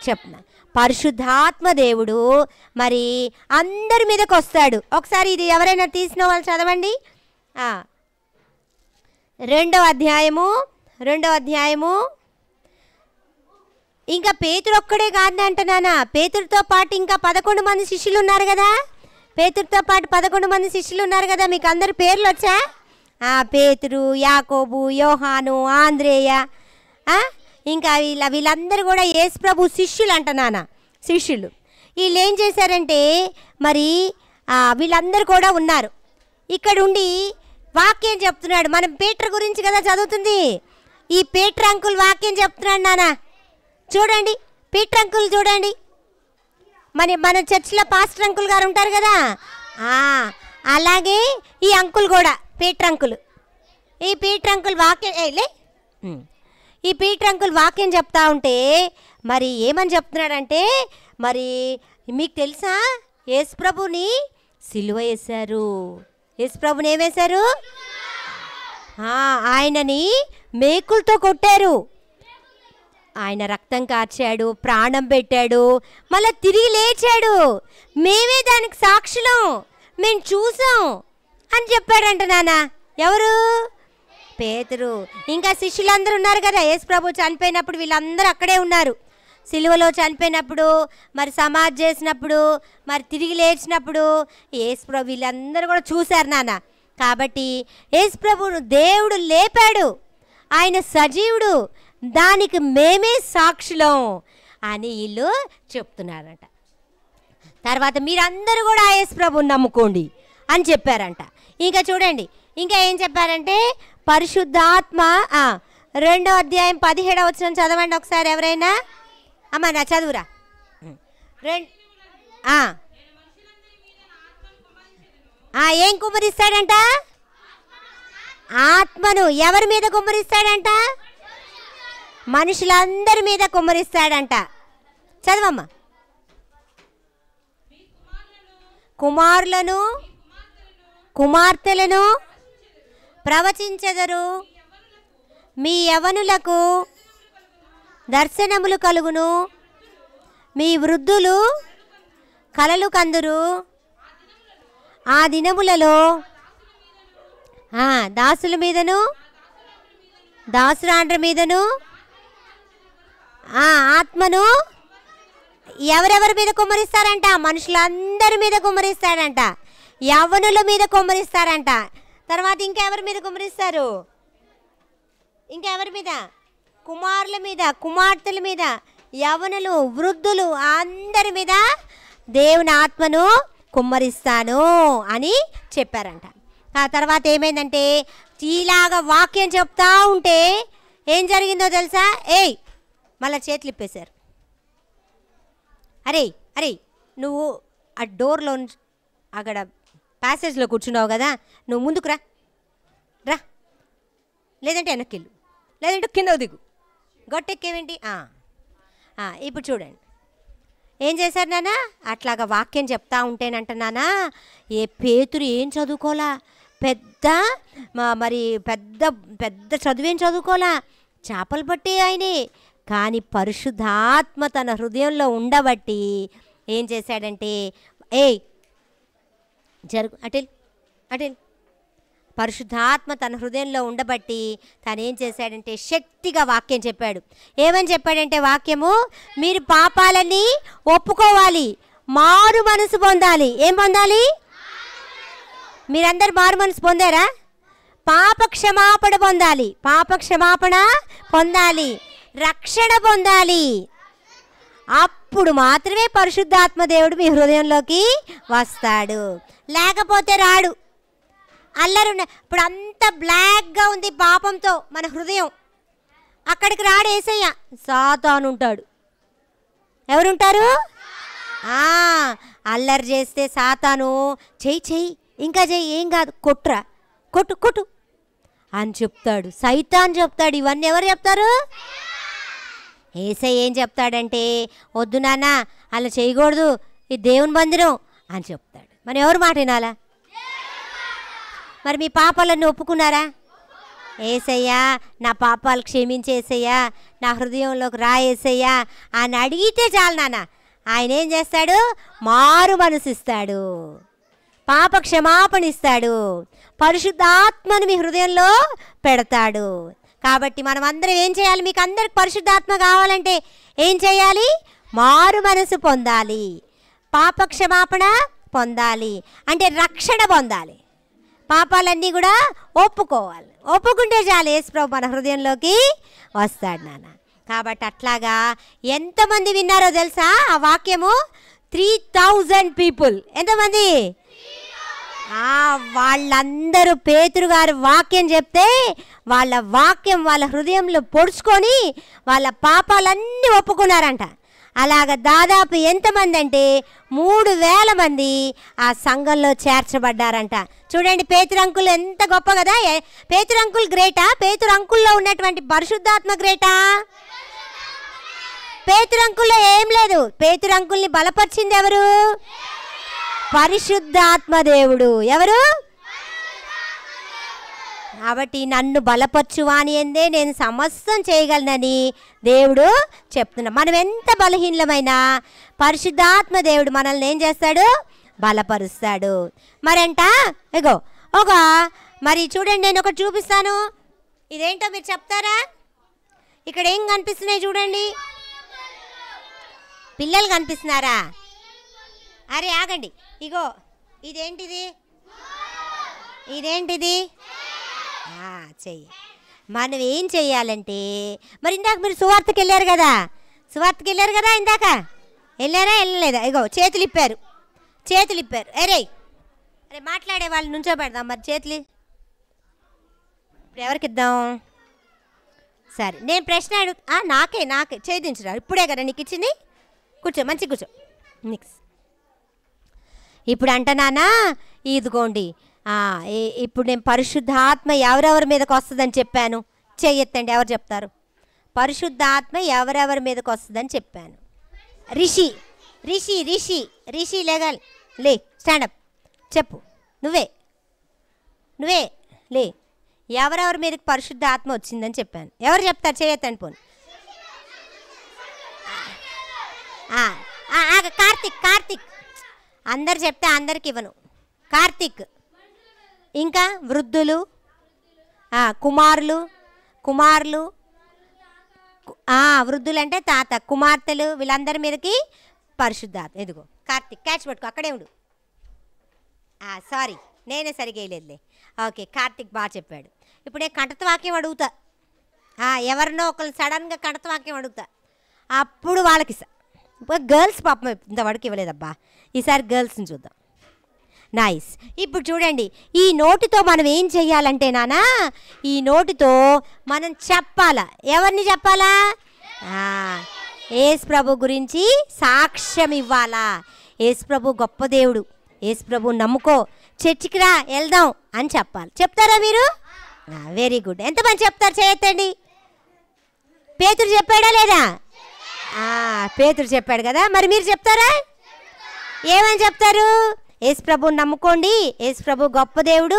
చెప్తున్నాడు. పరిశుద్ధాత్మ దేవుడు మరి అందరి మీదకి వస్తాడు. ఒకసారి ఇది ఎవరైనా తీసిన వాళ్ళు చదవండి. 2వ అధ్యాయము. ఇంకా పేతురు ఒక్కడే కాదంట నాన్న, పేతురుతో పాటు ఇంకా 11 మంది శిష్యులు ఉన్నారు కదా. పేతురుతో పాటు 11 మంది శిష్యులు ఉన్నారు కదా. మీకు అందరి పేర్లు వచ్చా? పేతురు, యాకోబు, యోహాను, ఆంద్రేయ, ఇంకా వీళ్ళందరూ కూడా యేసు ప్రభు శిష్యులు అంట నాన్న, శిష్యులు. వీళ్ళు ఏం చేశారంటే మరి వీళ్ళందరూ కూడా ఉన్నారు ఇక్కడ ఉండి వాక్యం చెప్తున్నాడు. మనం పీటర్ గురించి కదా చదువుతుంది. ఈ పీటర్ అంకుల్ వాక్యం చెప్తున్నాడు నాన్న. చూడండి పీటర్ అంకుల్ చూడండి. మన చర్చిలో పాస్టర్ అంకుల్ గారు ఉంటారు కదా, అలాగే ఈ అంకుల్ కూడా పీటర్ అంకుల్. ఈ పీటర్ అంకుల్ వాక్యం చెప్తా ఉంటే మరి ఏమని చెప్తున్నాడంటే, మరి మీకు తెలుసా యేసు ప్రభుని సిలువ వేశారు. యేసు ప్రభుని ఏమేశారు? ఆయనని మేకులతో కొట్టారు. ఆయన రక్తం కార్చాడు, ప్రాణం పెట్టాడు, మళ్ళీ తిరిగి లేచాడు. మేమే దానికి సాక్షులం, మేము చూసాం అని చెప్పాడంట నాన్న. ఎవరు? పేతురు. ఇంకా శిష్యులందరూ ఉన్నారు కదా, యేసు ప్రభు చనిపోయినప్పుడు వీళ్ళందరూ అక్కడే ఉన్నారు. సిలువలో చనిపోయినప్పుడు, మరి సమాధి చేసినప్పుడు, మరి తిరిగి లేచినప్పుడు యేసు ప్రభు వీళ్ళందరూ కూడా చూశారు నాన్న. కాబట్టి యేసు ప్రభువును దేవుడు లేపాడు. ఆయన సజీవుడు. దానికి మేమే సాక్షులం అని వీళ్ళు చెప్తున్నారంట. తర్వాత మీరందరూ కూడా యేసు ప్రభువుని నమ్ముకోండి అని చెప్పారంట. ఇంకా చూడండి ఇంకా ఏం చెప్పారంటే పరిశుద్ధాత్మ 2వ అధ్యాయం 17వ వచనం చదవండి ఒకసారి ఎవరైనా. అమ్మ నా చదువురా. ఏం కుమ్మరిస్తాడంట? ఆత్మను. ఎవరి మీద కుమ్మరిస్తాడంట? మనుషులందరి మీద కుమ్మరిస్తాడంట. చదవమ్మా. కుమారులను కుమార్తెలను ప్రవచించెదరు, మీ యవనులకు దర్శనములు కలుగును, మీ వృద్ధులు కలలు కందురు. ఆ దినములలో దాసుల మీదను దాసురాండ్ర మీదను ఆత్మను ఎవరెవరి మీద కుమ్మరిస్తారంట? మనుషులందరి మీద కుమ్మరిస్తాడంట. యవ్వనుల మీద కుమ్మరిస్తారంట. తర్వాత ఇంకెవరి మీద కుమ్మరిస్తారు? ఇంకెవరి మీద? కుమారుల మీద, కుమార్తెల మీద, యవ్వనులు, వృద్ధులు అందరి మీద దేవుని ఆత్మను కుమ్మరిస్తాను అని చెప్పారంట. ఆ తర్వాత ఏమైందంటే ఇలాగా వాక్యం చెప్తా ఉంటే ఏం జరిగిందో తెలుసా? మళ్ళీ చేతులు ఇప్పేశారు. అరే నువ్వు ఆ డోర్లో అక్కడ ప్యాసేజ్లో కూర్చున్నావు కదా, నువ్వు ముందుకు రా, లేదంటే వెనక్కి వెళ్ళు, లేదంటే కింద దిగు, గొట్టెక్కేవేంటి? ఇప్పుడు చూడండి ఏం చేశారు నాన్న. అట్లాగా వాక్యం చెప్తా ఉంటేనంట నాన్న పేతురు ఏం చదువుకోలా, పెద్ద చదువేం చదువుకోలా, చేపలు పట్టే ఆయనే. కానీ పరిశుద్ధాత్మ తన హృదయంలో ఉండబట్టి ఏం చేశాడంటే జరుగు అటెల్ పరిశుద్ధాత్మ తన హృదయంలో ఉండబట్టి తను ఏం చేశాడంటే శక్తిగా వాక్యం చెప్పాడు. ఏమని చెప్పాడంటే వాక్యము, మీరు పాపాలని ఒప్పుకోవాలి, మారు మనసు పొందాలి. ఏం పొందాలి? మీరందరు మారు మనసు పొందారా? పాప క్షమాపణ పొందాలి, పాప క్షమాపణ పొందాలి, రక్షణ పొందాలి. అప్పుడు మాత్రమే పరిశుద్ధాత్మ దేవుడు మీ హృదయంలోకి వస్తాడు, లేకపోతే రాడు. ఇప్పుడు అంత బ్లాక్గా ఉంది పాపంతో మన హృదయం, అక్కడికి రాడు యేసయ్య. సాతాను ఉంటాడు. ఎవరుంటారు? అల్లరి చేస్తే సాతాను చెయ్యి ఇంకా చెయ్యి, ఏం కాదు, కొట్టురా, కొట్టు అని చెప్తాడు. సైతాన్ చెప్తాడు. ఇవన్నీ ఎవరు చెప్తారు? యేసయ్య ఏం చెప్తాడంటే వద్దు నాన్న అలా చేయకూడదు, ఇది దేవుని మందిరం అని చెప్తాడు. మరి ఎవరు మాట వినాలా? మరి మీ పాపాలన్నీ ఒప్పుకున్నారా? యేసయ్యా నా పాపాలు క్షమించేసయ్యా, నా హృదయంలోకి రా యేసయ్యా అని అడిగితే చాలు నాన్న. ఆయన ఏం చేస్తాడు? మారు మనసు ఇస్తాడు, పాప క్షమాపణ ఇస్తాడు, పరిశుద్ధాత్మను మీ హృదయంలో పెడతాడు. కాబట్టి మనం అందరం ఏం చేయాలి? మీకు అందరికి పరిశుద్ధాత్మ కావాలంటే ఏం చేయాలి? మారు మనసు పొందాలి, పాప క్షమాపణ పొందాలి, అంటే రక్షణ పొందాలి, పాపాలన్నీ కూడా ఒప్పుకోవాలి. ఒప్పుకుంటే చాలు యేసుప్రభు మన హృదయంలోకి వస్తాడు నాన్న. కాబట్టి అట్లాగా ఎంతమంది విన్నారో తెలుసా ఆ వాక్యము? 3000 పీపుల్. ఎంతమంది? వాళ్ళందరూ పేతురు గారు వాక్యం చెప్తే వాళ్ళ వాక్యం వాళ్ళ హృదయంలో పొడుచుకొని వాళ్ళ పాపాలన్నీ ఒప్పుకున్నారంట. అలాగ దాదాపు ఎంతమంది అంటే 3000 మంది ఆ సంఘంలో చేర్చబడ్డారంట. చూడండి పేతురు అంకుల్ ఎంత గొప్ప కదా. పేతురు అంకుల్ గ్రేటా? పేతురు అంకుల్లో ఉన్నటువంటి పరిశుద్ధాత్మ గ్రేటా? పేతురు అంకుల్లో ఏం లేదు. పేతురు అంకుల్ని బలపరిచింది ఎవరు? పరిశుద్ధాత్మ దేవుడు. ఎవరు? కాబట్టి నన్ను బలపరచువాని ఎందే నేను సమస్తం చేయగలనని దేవుడు చెప్తున్నా. మనం ఎంత బలహీనమైనా పరిశుద్ధాత్మ దేవుడు మనల్ని ఏం చేస్తాడు? బలపరుస్తాడు. మరంట మరి చూడండి, నేను ఒకటి చూపిస్తాను. ఇదేంటో మీరు చెప్తారా? ఇక్కడ ఏం కనిపిస్తున్నాయి చూడండి. పిల్లలు కనిపిస్తున్నారా? అరే ఆగండి, ఇదేంటిది? చెయ్యి. మనం ఏం చేయాలంటే, మరి ఇందాక మీరు సువార్తకి వెళ్ళారు కదా, ఇందాక వెళ్ళారా వెళ్ళలేదా? ఇగో చేతులు ఇప్పారు. అరే మాట్లాడే వాళ్ళు నుంచో పెడదాం. మరి చేతులు ఇప్పుడు ఎవరికి ఇద్దాం? సరే నేను ప్రశ్న నాకే చేయించరా, ఇప్పుడే కదా నీకు ఇచ్చింది. కూర్చో, మంచి కూర్చో. నెక్స్ట్ ఇప్పుడు అంటనానా, ఇదిగోండి ఇప్పుడు నేను పరిశుద్ధాత్మ ఎవరెవరి మీదకి వస్తుందని చెప్పాను. చెయ్యెత్తండి, ఎవరు చెప్తారు? పరిశుద్ధాత్మ ఎవరెవరి మీదకి వస్తుందని చెప్పాను. రిషి లేగాలి, లే స్టాండప్ చెప్పు. నువ్వే లే. ఎవరెవరి మీదకి పరిశుద్ధాత్మ వచ్చిందని చెప్పాను. ఎవరు చెప్తారు? చెయ్యెత్తండి. పోను కార్తిక్ అందరు చెప్తే అందరికి ఇవ్వను. కార్తిక్, ఇంకా వృద్ధులు, కుమారులు, వృద్ధులు అంటే తాత, కుమార్తెలు, వీళ్ళందరి మీదకి పరిశుద్ధాత్మ. ఎదుగో కార్తిక్, క్యాచ్ పట్టుకో, అక్కడే ఉండు. సారీ నేనే సరిగా వేయలేదులే. ఓకే, కార్తిక్ బాగా చెప్పాడు. ఇప్పుడు నేను కంఠతవాక్యం అడుగుతా. ఎవరినో ఒకరు సడన్గా కంఠతవాక్యం అడుగుతా, అప్పుడు వాళ్ళకి గర్ల్స్ పాపం ఇంతవరకు ఇవ్వలేదబ్బా, ఈసారి గర్ల్స్ని చూద్దాం. నైస్. ఇప్పుడు చూడండి, ఈ నోటితో మనం ఏం చెయ్యాలంటే నానా, ఈ నోటితో మనం చెప్పాలా. ఎవరిని చెప్పాలా? యేసు ప్రభు గురించి సాక్ష్యం ఇవ్వాలా. యేసు ప్రభు గొప్ప దేవుడు, యేసు ప్రభు నమ్ముకో, చర్చికి రా, వెళ్దాం అని చెప్పాలి. చెప్తారా మీరు? Very good. ఎంతమంది చెప్తారు? చేయొద్దండి. పేతురు చెప్పాడా లేదా? పేతురు చెప్పాడు కదా, మరి మీరు చెప్తారా? ఏమని చెప్తారు? యేసు ప్రభుని నమ్ముకోండి, యేసు ప్రభు గొప్ప దేవుడు,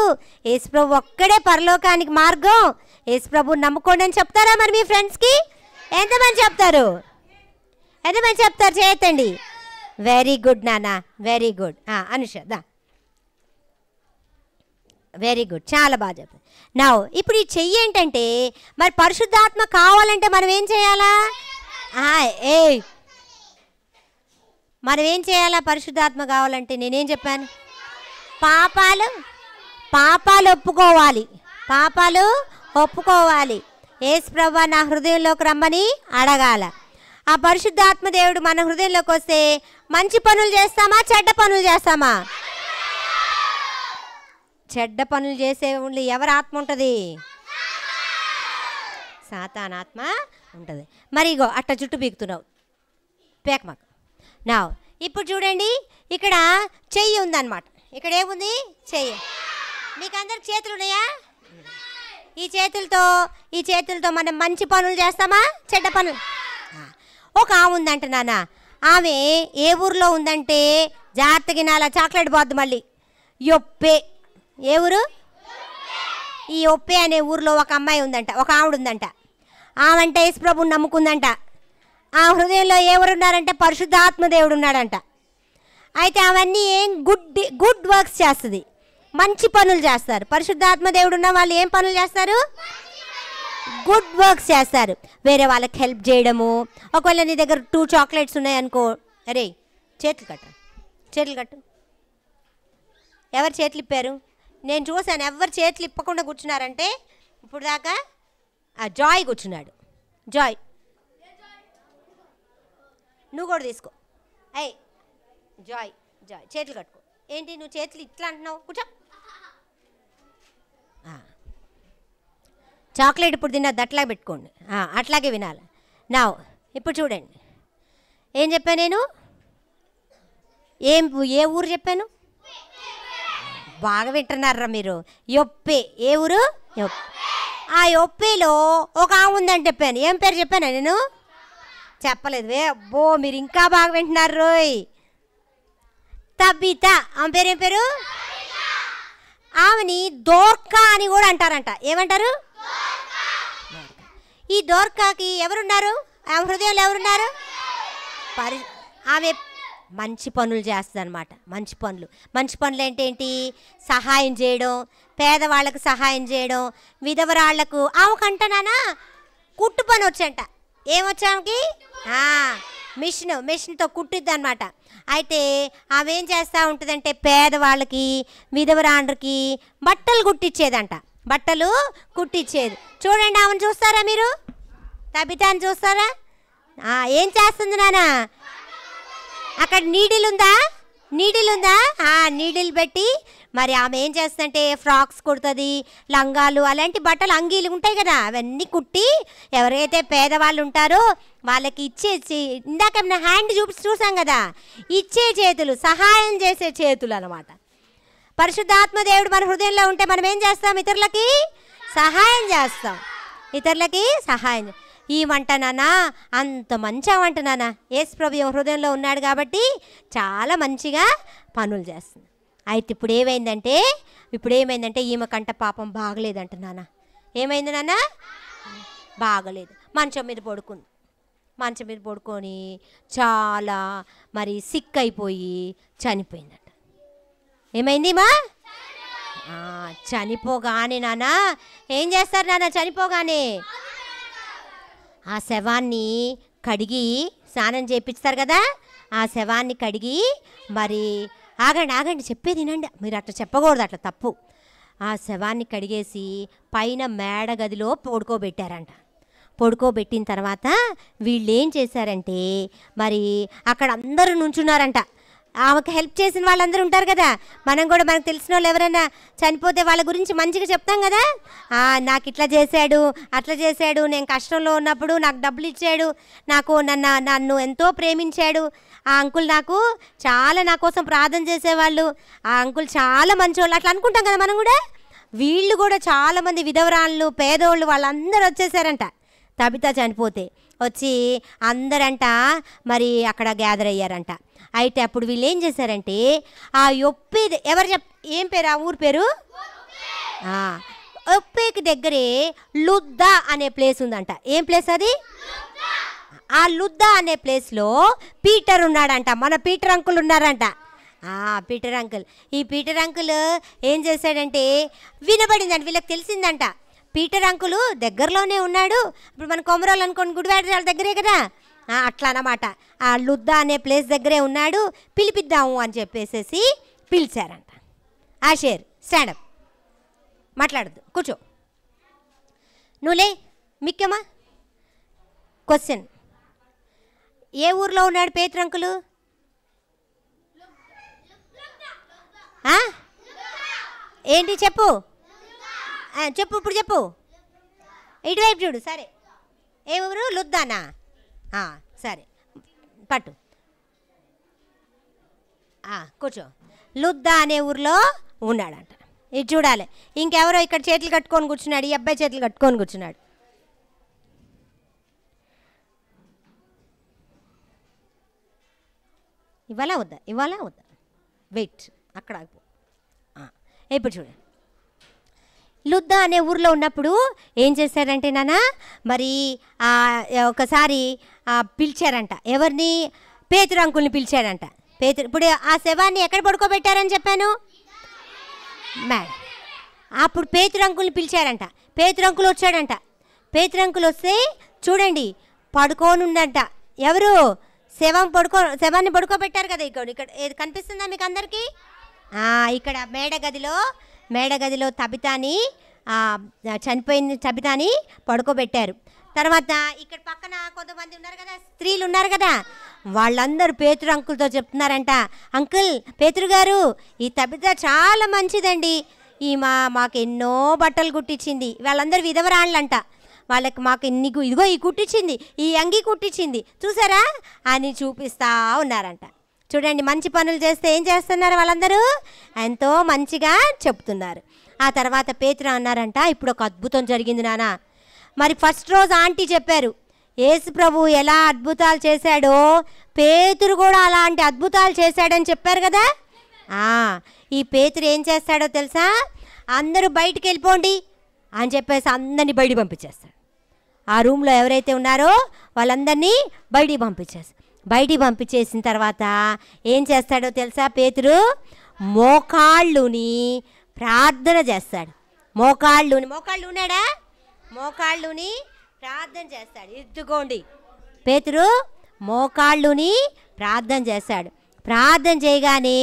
యేసు ప్రభు ఒక్కడే పరలోకానికి మార్గం, యేసు ప్రభుని నమ్ముకోండి అని చెప్తారా మరి మీ ఫ్రెండ్స్కి? ఎంతమంది చెప్తారు? చేయొద్దండి. వెరీ గుడ్ నాన్న, వెరీ గుడ్. అనుష దా, వెరీ గుడ్, చాలా బాగా చెప్పారు. నా ఇప్పుడు ఈ చెయ్యి ఏంటంటే, మరి పరిశుద్ధాత్మ కావాలంటే మనం ఏం చేయాలా? మనం ఏం చేయాలా? పరిశుద్ధాత్మ కావాలంటే నేనేం చెప్పాను? పాపాలు ఒప్పుకోవాలి. యేసు ప్రభువా నా హృదయంలోకి రమ్మని అడగాల. ఆ పరిశుద్ధాత్మ దేవుడు మన హృదయంలోకి వస్తే మంచి పనులు చేస్తామా, చెడ్డ పనులు చేస్తామా? చెడ్డ పనులు చేసే ఎవరి ఆత్మ ఉంటుంది? సాతాన్ ఆత్మ ఉంటుంది. మరి ఇగో అట్ట జుట్టు పీకుతున్నావు, పేకమాక. నా ఇప్పుడు చూడండి, ఇక్కడ చెయ్యి ఉందన్నమాట. ఇక్కడ ఏముంది? చెయ్యి. మీకు అందరికి చేతులు ఉన్నాయా? ఈ చేతులతో మనం మంచి పనులు చేస్తామా, చెడ్డ పనులు? ఒక ఆమె ఉందంట నాన్న, ఆమె ఏ ఊరిలో ఉందంటే, జాగ్రత్తగా నాలా చాక్లెట్ బాద్దు మళ్ళీ, యొప్పే. ఏ ఊరు? ఈ ఒప్పే అనే ఊరిలో ఒక అమ్మాయి ఉందంట, ఒక ఆవిడ ఉందంట. ఆమంటే యేసు ప్రభువుని నమ్ముకుందంట. ఆ హృదయంలో ఎవరున్నారంటే పరిశుద్ధాత్మ దేవుడు ఉన్నాడంట. అయితే అవన్నీ ఏం గుడ్ వర్క్స్ చేస్తుంది, మంచి పనులు చేస్తారు. పరిశుద్ధాత్మ దేవుడు ఉన్న వాళ్ళు ఏం పనులు చేస్తారు? గుడ్ వర్క్స్ చేస్తారు. వేరే వాళ్ళకి హెల్ప్ చేయడము. ఒకవేళ నీ దగ్గర 2 చాక్లెట్స్ ఉన్నాయనుకో, అరే చేతులు కట్టు. ఎవరు చేతులు ఇప్పారు? నేను చూశాను, ఎవరు చేతులు ఇప్పకుండా కూర్చున్నారంటే ఇప్పుడు దాకా జాయ్ కూర్చున్నాడు. జాయ్ నువ్వు కూడా తీసుకో. జాయ్ చేతులు కట్టుకో. ఏంటి నువ్వు చేతులు ఇట్లా అంటున్నావు? కూర్చో. చాక్లెట్ ఇప్పుడు తిన్నది అట్లాగే పెట్టుకోండి, అట్లాగే వినాలి. నా ఇప్పుడు చూడండి, ఏం చెప్పాను నేను? ఏ ఊరు చెప్పాను? బాగా వింటున్నారా మీరు? యొప్పే. ఏ ఊరు? యొప్పే. ఆ యొప్పేలో ఒక ఆమె ఉందని చెప్పాను. ఏం పేరు చెప్పాను నేను? చెప్పలేదు. అబ్బో మీరు ఇంకా బాగా వింటున్నారు రోయ్. తబిత. ఆమె పేరు ఏం పేరు? ఆమెని దోర్కా అని కూడా అంటారంట. ఏమంటారు? ఈ దోర్కాకి ఎవరున్నారు? ఆమె హృదయంలో ఎవరున్నారు? ఆమె మంచి పనులు చేస్తుంది అనమాట. మంచి పనులు ఏంటి? సహాయం చేయడం, పేదవాళ్ళకు సహాయం చేయడం, విధవరాళ్లకు. ఆమెకంటనానా కుట్టు పని వచ్చంట. ఏమొచ్చామెకి? మిషన్తో కుట్టిద్ది అనమాట. అయితే ఆమె ఏం చేస్తూ ఉంటుందంటే పేదవాళ్ళకి, విధవరాండ్రకి బట్టలు కుట్టించేదంట. బట్టలు కుట్టించేది. చూడండి, ఆమెను చూస్తారా మీరు? తబితాని చూస్తారా? ఏం చేస్తుంది నాన్న? అక్కడ నీడిల్ ఉందా? నీడిల్ పెట్టి మరి ఆమె ఏం చేస్తుందంటే ఫ్రాక్స్ కుడుతుంది, లంగాలు, అలాంటి బట్టలు, అంగీలు ఉంటాయి కదా, అవన్నీ కుట్టి ఎవరైతే పేదవాళ్ళు ఉంటారో వాళ్ళకి ఇచ్చేసి, ఇందాక హ్యాండ్ చూసాం కదా, ఇచ్చే చేతులు, సహాయం చేసే చేతులు అన్నమాట. పరిశుద్ధాత్మ దేవుడు మన హృదయంలో ఉంటే మనం ఏం చేస్తాం? ఇతరులకి సహాయం చేస్తాం. ఈ వంట నాన్న అంత మంచి వంట నాన్న. యేసు ప్రభు హృదయంలో ఉన్నాడు కాబట్టి చాలా మంచిగా పనులు చేస్తుంది. అయితే ఇప్పుడు ఏమైందంటే ఈమె కంట పాపం బాగలేదంట నాన్న. ఏమైంది నాన్న? బాగలేదు. మంచం మీద పడుకొని చాలా మరి సిక్ అయిపోయి చనిపోయిందంట. ఏమైంది మా? చనిపోగానే నాన్న ఏం చేస్తారు నాన్న? చనిపోగానే ఆ శవాన్ని కడిగి స్నానం చేపిస్తారు కదా, ఆ శవాన్ని కడిగి మరి ఆగండి చెప్పేది వినండి, మీరు అట్లా చెప్పకూడదు, అట్లా తప్పు. ఆ శవాన్ని కడిగేసి పైన మేడ గదిలో పడుకోబెట్టిన తర్వాత వీళ్ళు ఏం చేశారంటే మరి అక్కడ అందరూ నుంచున్నారంట. ఆమెకు హెల్ప్ చేసిన వాళ్ళందరూ ఉంటారు కదా, మనం కూడా మనకు తెలిసిన వాళ్ళు ఎవరైనా చనిపోతే వాళ్ళ గురించి మంచిగా చెప్తాం కదా. నాకు ఇట్లా చేశాడు, అట్లా చేశాడు, నేను కష్టంలో ఉన్నప్పుడు నాకు డబ్బులు ఇచ్చాడు, నన్ను ఎంతో ప్రేమించాడు, ఆ అంకుల్ నాకు చాలా నా కోసం ప్రార్థన చేసేవాళ్ళు, ఆ అంకుల్ చాలా మంచివాళ్ళు, అట్లా అనుకుంటాం కదా మనం కూడా. వీళ్ళు కూడా చాలామంది విధవరాళ్ళు, పేదోళ్ళు, వాళ్ళందరూ వచ్చేసారంట. తబిత చనిపోతే వచ్చి అందరంట మరి అక్కడ గ్యాదర్ అయ్యారంట. అయితే అప్పుడు వీళ్ళు ఏం చేశారంటే ఆ ఏం పేరు? ఆ ఊరు పేరు ఒప్పేకి దగ్గరే లుద్దా అనే ప్లేస్ ఉందంట. ఏం ప్లేస్ అది? ఆ లుద్దా అనే ప్లేస్లో పీటర్ ఉన్నాడంట. మన పీటర్ అంకుల్ ఉన్నారంట. Peter uncle. ఈ పీటర్ అంకుల్ ఏం చేశాడంటే వినబడిందంట, వీళ్ళకి తెలిసిందంట పీటర్ అంకుల్ దగ్గరలోనే ఉన్నాడు. ఇప్పుడు మన కొమరాలు అనుకోండి, గుడివాడ దగ్గరే కదా, అట్లా అన్నమాట. ఆ లుద్దా అనే ప్లేస్ దగ్గరే ఉన్నాడు, పిలిపిద్దాము అని చెప్పేసి పిలిచారంట. ఆషేర్ స్టాండప్, మాట్లాడద్దు, కూర్చో. నువ్వులే మిక్కమ్మా. క్వశ్చన్, ఏ ఊర్లో ఉన్నాడు పేతురు అంకులు? ఏంటి చెప్పు, ఇప్పుడు చెప్పు. ఇటువైపు చూడు. సరే, ఏ ఊరు? లుద్దానా? సరే, పట్టు, కూర్చో. లుద్దా అనే ఊర్లో ఉన్నాడంట. ఇది చూడాలి. ఇంకెవరో ఇక్కడ చేతులు కట్టుకొని కూర్చున్నాడు, ఈ అబ్బాయి చేతులు కట్టుకొని కూర్చున్నాడు. ఇవ్వాలా వద్దా? వెయిట్, అక్కడ ఆగిపో. ఇప్పుడు చూడు, లుద్దా అనే ఊర్లో ఉన్నప్పుడు ఏం చేశారంటే నాన్న మరి ఒకసారి పిలిచారంట. ఎవరిని? పేతురు అంకుల్ని పిలిచారంట. ఇప్పుడు ఆ శవాన్ని ఎక్కడ పడుకోబెట్టారని చెప్పాను? మేడం. అప్పుడు పేతురు అంకుల్ని పిలిచారంట. పేతురు అంకుల్ వచ్చాడంట. పేతురు అంకుల్ వస్తే చూడండి పడుకోనుందంట. ఎవరు? శవాన్ని పడుకోబెట్టారు కదా. ఇక్కడ ఏది కనిపిస్తుందా మీకు అందరికీ? ఇక్కడ మేడగదిలో తబితాని, చనిపోయిన తబితాని పడుకోబెట్టారు. తర్వాత ఇక్కడ పక్కన కొంతమంది ఉన్నారు కదా, స్త్రీలు ఉన్నారు కదా, వాళ్ళందరూ పేతురు అంకుల్తో చెప్తున్నారంట, అంకుల్, పేతురు గారు, ఈ తబిత చాలా మంచిదండి, ఈ మాకు ఎన్నో బట్టలు కుట్టించింది, వాళ్ళందరూ విధవరాళ్ళంట, మాకు ఇదిగో ఈ కుట్టించింది, ఈ అంగి కుట్టించింది, చూసారా అని చూపిస్తూ ఉన్నారంట. చూడండి, మంచి పనులు చేస్తే ఏం చేస్తున్నారు వాళ్ళందరూ? ఎంతో మంచిగా చెప్తున్నారు. ఆ తర్వాత పేతురు అన్నారంట, ఇప్పుడు ఒక అద్భుతం జరిగింది నాన్న. మరి ఫస్ట్ రోజు ఆంటీ చెప్పారు యేసు ప్రభు ఎలా అద్భుతాలు చేశాడో పేతురు కూడా అలాంటి అద్భుతాలు చేశాడని చెప్పారు కదా. ఈ పేతురు ఏం చేస్తాడో తెలుసా? అందరూ బయటికి వెళ్ళిపోండి అని చెప్పేసి అందరినీ బయటికి పంపించేస్తాడు. ఆ రూమ్లో ఎవరైతే ఉన్నారో వాళ్ళందరినీ బయటికి పంపించేసిన తర్వాత ఏం చేస్తాడో తెలుసా? పేతురు మోకాళ్ళుని ప్రార్థన చేస్తాడు. మోకాళ్ళు ఉన్నాడా? మోకాళ్ళుని ప్రార్థన చేస్తాడు. ఎత్తుకోండి, పేతురు మోకాళ్ళుని ప్రార్థన చేశాడు. ప్రార్థన చేయగానే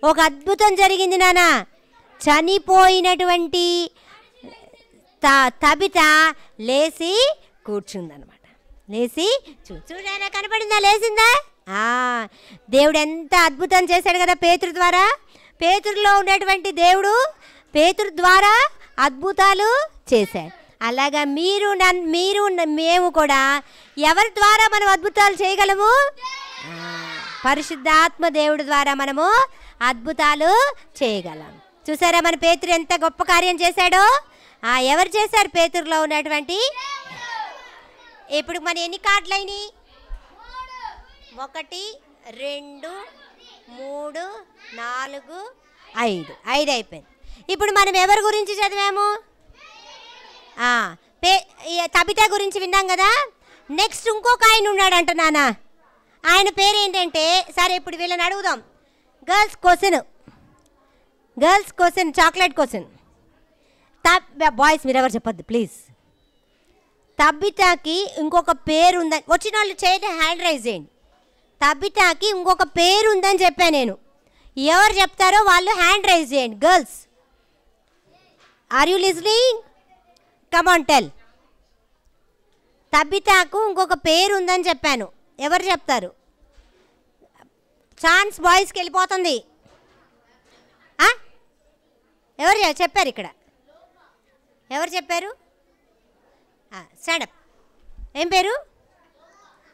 ఒక అద్భుతం జరిగింది నాన్న. చనిపోయినటువంటి తబిత లేచి కూర్చుందనమాట. లేచి చూడైనా కనపడిందా, లేచిందా? దేవుడు ఎంత అద్భుతం చేశాడు కదా పేతురు ద్వారా. పేతురులో ఉన్నటువంటి దేవుడు పేతురు ద్వారా అద్భుతాలు చేశాడు. అలాగా మీరు మేము కూడా ఎవరి ద్వారా మనం అద్భుతాలు చేయగలము? పరిశుద్ధాత్మ దేవుడి ద్వారా మనము అద్భుతాలు చేయగలం. చూసారా మన పేతురు ఎంత గొప్ప కార్యం చేశాడో? ఎవరు చేశారు పేతురులో ఉన్నటువంటి? ఇప్పుడు మన ఎన్ని కార్డులు అయినాయి? 1 2 3 4 5 అయిపోయింది. ఇప్పుడు మనం ఎవరి గురించి చదివాము? తబిత గురించి విన్నాం కదా. నెక్స్ట్ ఇంకొక ఆయన ఉన్నాడంట నాన్న. ఆయన పేరు ఏంటంటే, సరే ఇప్పుడు వీళ్ళని అడుగుదాం. Girls question chocolate question. Boys మీరు ఎవరు చెప్పొద్దు ప్లీజ్. తబితకి ఇంకొక పేరు ఉందని వచ్చిన వాళ్ళు చేయండి, హ్యాండ్ రైజ్ చేయండి. తబితకి ఇంకొక పేరు ఉందని చెప్పాను నేను. ఎవరు చెప్తారో వాళ్ళు హ్యాండ్ రైజ్ చేయండి. Girls, are you listening? Come on tell. తబితకు ఇంకొక పేరు ఉందని చెప్పాను. ఎవరు చెప్తారు? ఛాన్స్ బాయ్స్కి వెళ్ళిపోతుంది. ఎవరు చెప్పారు ఇక్కడ? ఎవరు చెప్పారు? స్టాండప్. ఏం పేరు?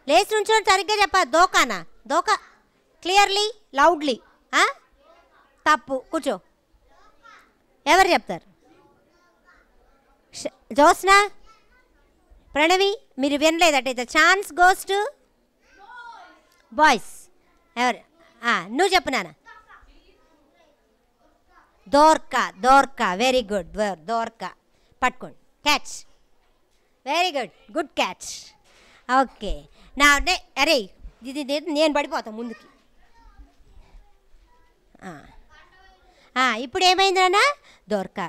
లేచి నుంచో సరిగ్గా చెప్పాలి. దోకానా? Dorcas clearly loudly. తప్పు, కూర్చో. ఎవరు చెప్తారు? జోస్నా, ప్రణవి, మీరు వినలేదటైతే ఛాన్స్ గోస్ టు బాయ్స్. ఎవరు? నువ్వు చెప్పు నాన్న. దోర్కా. Very good. దోర్కా పట్టుకోండి. Catch. Very good, good catch. Okay. అరే ఇది నేను పడిపోతాను ముందుకి. ఇప్పుడు ఏమైంది నాన్న? దోర్కా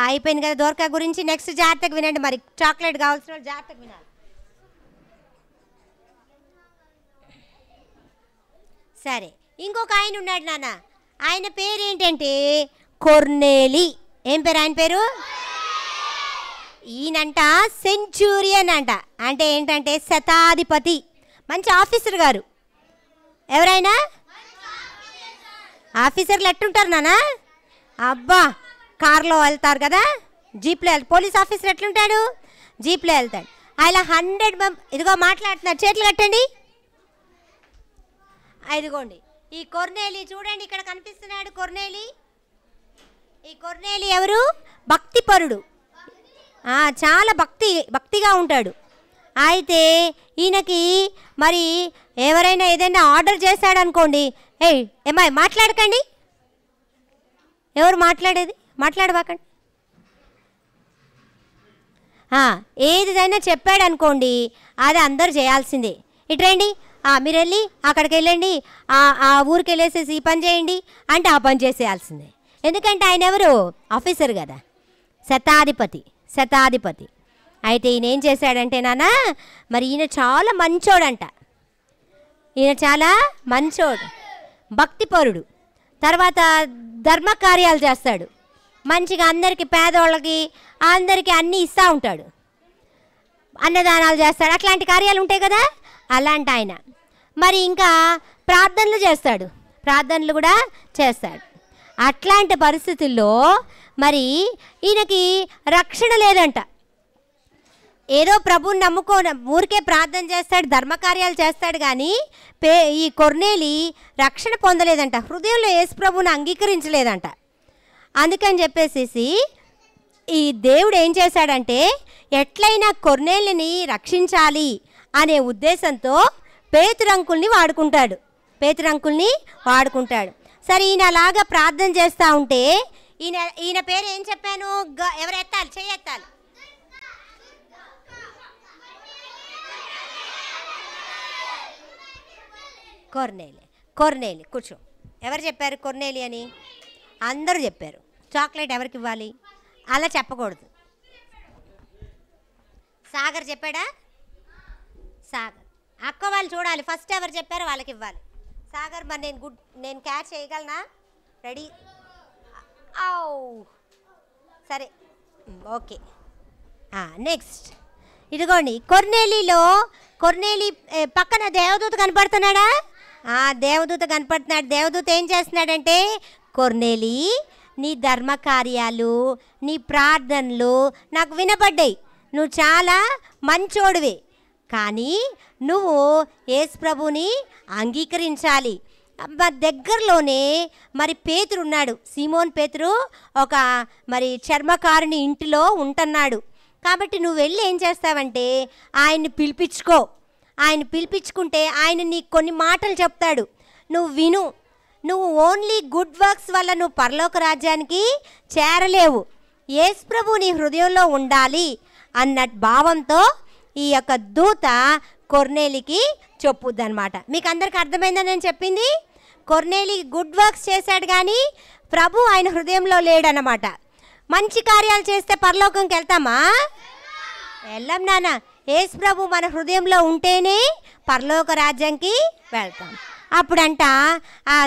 అయిపోయింది కదా. దోర్కా గురించి నెక్స్ట్ జాగ్రత్తగా వినండి. మరి చాక్లెట్ కావాల్సిన వాళ్ళు జాగ్రత్తగా వినాలి. సరే, ఇంకొక ఆయన ఉన్నాడు నాన్న. ఆయన పేరు ఏంటంటే కొర్నేలి. ఏం పేరు ఆయన పేరు? ఈయనంట సెంచూరియన్ అంట. అంటే ఏంటంటే శతాధిపతి, మంచి ఆఫీసర్ గారు. ఎవరైనా ఆఫీసర్లు ఎట్టుంటారు నాన్న? అబ్బా, కార్లో వెళ్తారు కదా, జీప్లో పోలీస్ ఆఫీసర్ ఎట్లుంటాడు? జీప్లో వెళ్తాడు. అలా 100 ఇదిగో మాట్లాడుతున్నారు. చేతులు కట్టండి. ఇదిగోండి ఈ కొర్నేలి చూడండి, ఇక్కడ కనిపిస్తున్నాడు కొర్నేలి. ఈ కొర్నేలి ఎవరు? భక్తిపరుడు. చాలా భక్తిగా ఉంటాడు. అయితే ఈయనకి మరి ఎవరైనా ఏదైనా ఆర్డర్ చేశాడనుకోండి, ఏమాయ్ మాట్లాడకండి. ఎవరు మాట్లాడేది? మాట్లాడబాకండి. ఏదైనా చెప్పాడనుకోండి అది అందరు చేయాల్సిందే. ఇట్రండి, మీరు వెళ్ళి అక్కడికి వెళ్ళండి, ఆ ఊరికి వెళ్ళేసేసి ఈ పని చేయండి అంటే ఆ పని చేసేయాల్సిందే. ఎందుకంటే ఆయన ఎవరు? ఆఫీసర్ కదా, శతాధిపతి. అయితే ఈయన ఏం చేశాడంటే నాన్న, మరి ఈయన చాలా మంచోడంట. ఈయన చాలా మంచోడు, భక్తిపరుడు. తర్వాత ధర్మ కార్యాలు చేస్తాడు. మంచిగా అందరికీ, పేదవాళ్ళకి అందరికీ అన్నీ ఇస్తూ ఉంటాడు. అన్నదానాలు చేస్తాడు. అట్లాంటి కార్యాలు ఉంటాయి కదా, అలాంటి ఆయన. మరి ఇంకా ప్రార్థనలు కూడా చేస్తాడు. అట్లాంటి పరిస్థితుల్లో మరి ఈయనకి రక్షణ లేదంట. ఏదో ప్రభువుని నమ్ముకోని ఊరికే ప్రార్థన చేస్తాడు, ధర్మకార్యాలు చేస్తాడు, కానీ ఈ కొర్నేలి రక్షణ పొందలేదంట. హృదయంలో యేసు ప్రభువుని అంగీకరించలేదంట. అందుకని చెప్పేసి ఈ దేవుడు ఏం చేశాడంటే, ఎట్లయినా కొర్నేలిని రక్షించాలి అనే ఉద్దేశంతో పేతురంకుల్ని వాడుకుంటాడు. సరే, ఈయన అలాగా ప్రార్థన చేస్తూ ఉంటే ఈయన పేరు ఏం చెప్పాను? ఎవరు ఎత్తాలి? చెయ్యెత్తాలి. కొర్నేలి కూర్చో. ఎవరు చెప్పారు కొర్నేలి అని? అందరూ చెప్పారు. చాక్లెట్ ఎవరికి ఇవ్వాలి? అలా చెప్పకూడదు. సాగర్ చెప్పాడా? సాగర్. అక్క వాళ్ళు చూడాలి, ఫస్ట్ ఎవరు చెప్పారో వాళ్ళకి ఇవ్వాలి. సాగర్, మరి నేను క్యాచ్ చేయగలనా? రెడీ? సరే, ఓకే. నెక్స్ట్ ఇదిగోండి, కొర్నేలి పక్కన దేవదూత కనపడుతున్నాడా? దేవదూత కనపడుతున్నాడు. దేవదూత ఏం చేస్తున్నాడంటే, కొర్నేలి నీ ధర్మ కార్యాలు, నీ ప్రార్థనలు నాకు వినపడ్డాయి, నువ్వు చాలా మంచోడివి, కానీ నువ్వు యేసు ప్రభుని అంగీకరించాలి. దగ్గరలోనే మరి పేతురు ఉన్నాడు, సీమోన్ పేతురు ఒక మరి చర్మకారుని ఇంటిలో ఉంటున్నాడు. కాబట్టి నువ్వు వెళ్ళి ఏం చేస్తావంటే ఆయన్ని పిలిపించుకో. ఆయన పిలిపించుకుంటే ఆయన నీకు కొన్ని మాటలు చెప్తాడు, నువ్వు విను. నువ్వు ఓన్లీ గుడ్ వర్క్స్ వల్ల నువ్వు పరలోక రాజ్యానికి చేరలేవు, యేసు ప్రభు నీ హృదయంలో ఉండాలి అన్న భావంతో ఈ యొక్క దూత కొర్నేలికి చెప్పుద్ది అనమాట. మీకు అందరికి అర్థమైందని నేను చెప్పింది. కొర్నేలి గుడ్ వర్క్స్ చేశాడు, కానీ ప్రభు ఆయన హృదయంలో లేడనమాట. మంచి కార్యాలు చేస్తే పరలోకంకి వెళ్తామా? వెళ్ళాం నాన్న. యేసు ప్రభు మన హృదయంలో ఉంటేనే పరలోక రాజ్యానికి వెళ్తాం. అప్పుడంట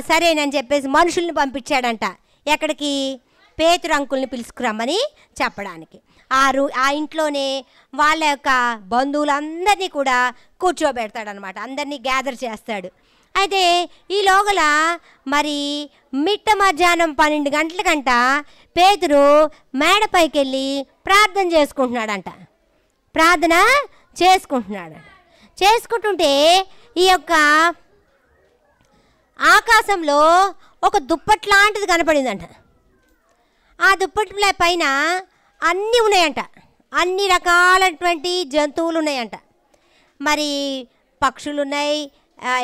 సరేనని చెప్పేసి మనుషుల్ని పంపించాడంట. ఎక్కడికి? పేతురు అంకుల్ని పిలుచుకురమ్మని చెప్పడానికి. ఆ ఇంట్లోనే వాళ్ళ యొక్క బంధువులందరినీ కూడా కూర్చోబెడతాడనమాట, అందరినీ గ్యాదర్ చేస్తాడు. అయితే ఈ లోగల మరి మిట్ట మధ్యాహ్నం 12 గంటలకంట పేతురు మేడపైకి వెళ్ళి ప్రార్థన చేసుకుంటుంటే ఈ యొక్క ఆకాశంలో ఒక దుప్పటి లాంటిది కనపడిందంట. ఆ దుప్పటి పైన అన్నీ ఉన్నాయంట, అన్ని రకాలైనటువంటి జంతువులు ఉన్నాయంట. మరి పక్షులు ఉన్నాయి,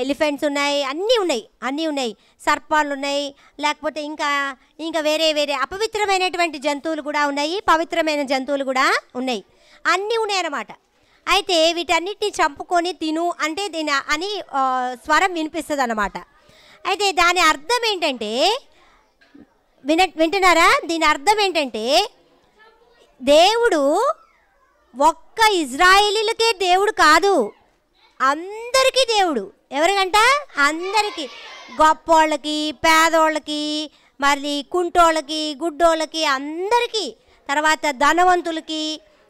ఎలిఫెంట్స్ ఉన్నాయి, అన్నీ ఉన్నాయి, సర్పాలు ఉన్నాయి, లేకపోతే ఇంకా వేరే అపవిత్రమైనటువంటి జంతువులు కూడా ఉన్నాయి, పవిత్రమైన జంతువులు కూడా ఉన్నాయి, అన్నీ ఉన్నాయన్నమాట. అయితే వీటన్నిటిని చంపుకొని తిను అంటే అని స్వరం వినిపిస్తుంది అన్నమాట. అయితే దాని అర్థం ఏంటంటే, వింటున్నారా? దీని అర్థం ఏంటంటే, దేవుడు ఒక్క ఇజ్రాయేలీలకే దేవుడు కాదు, అందరికీ దేవుడు. ఎవరికంట? అందరికీ, గొప్పోళ్ళకి, పేదోళ్ళకి, మరి కుంటోళ్ళకి, గుడ్డోళ్ళకి, అందరికీ. తర్వాత ధనవంతులకి,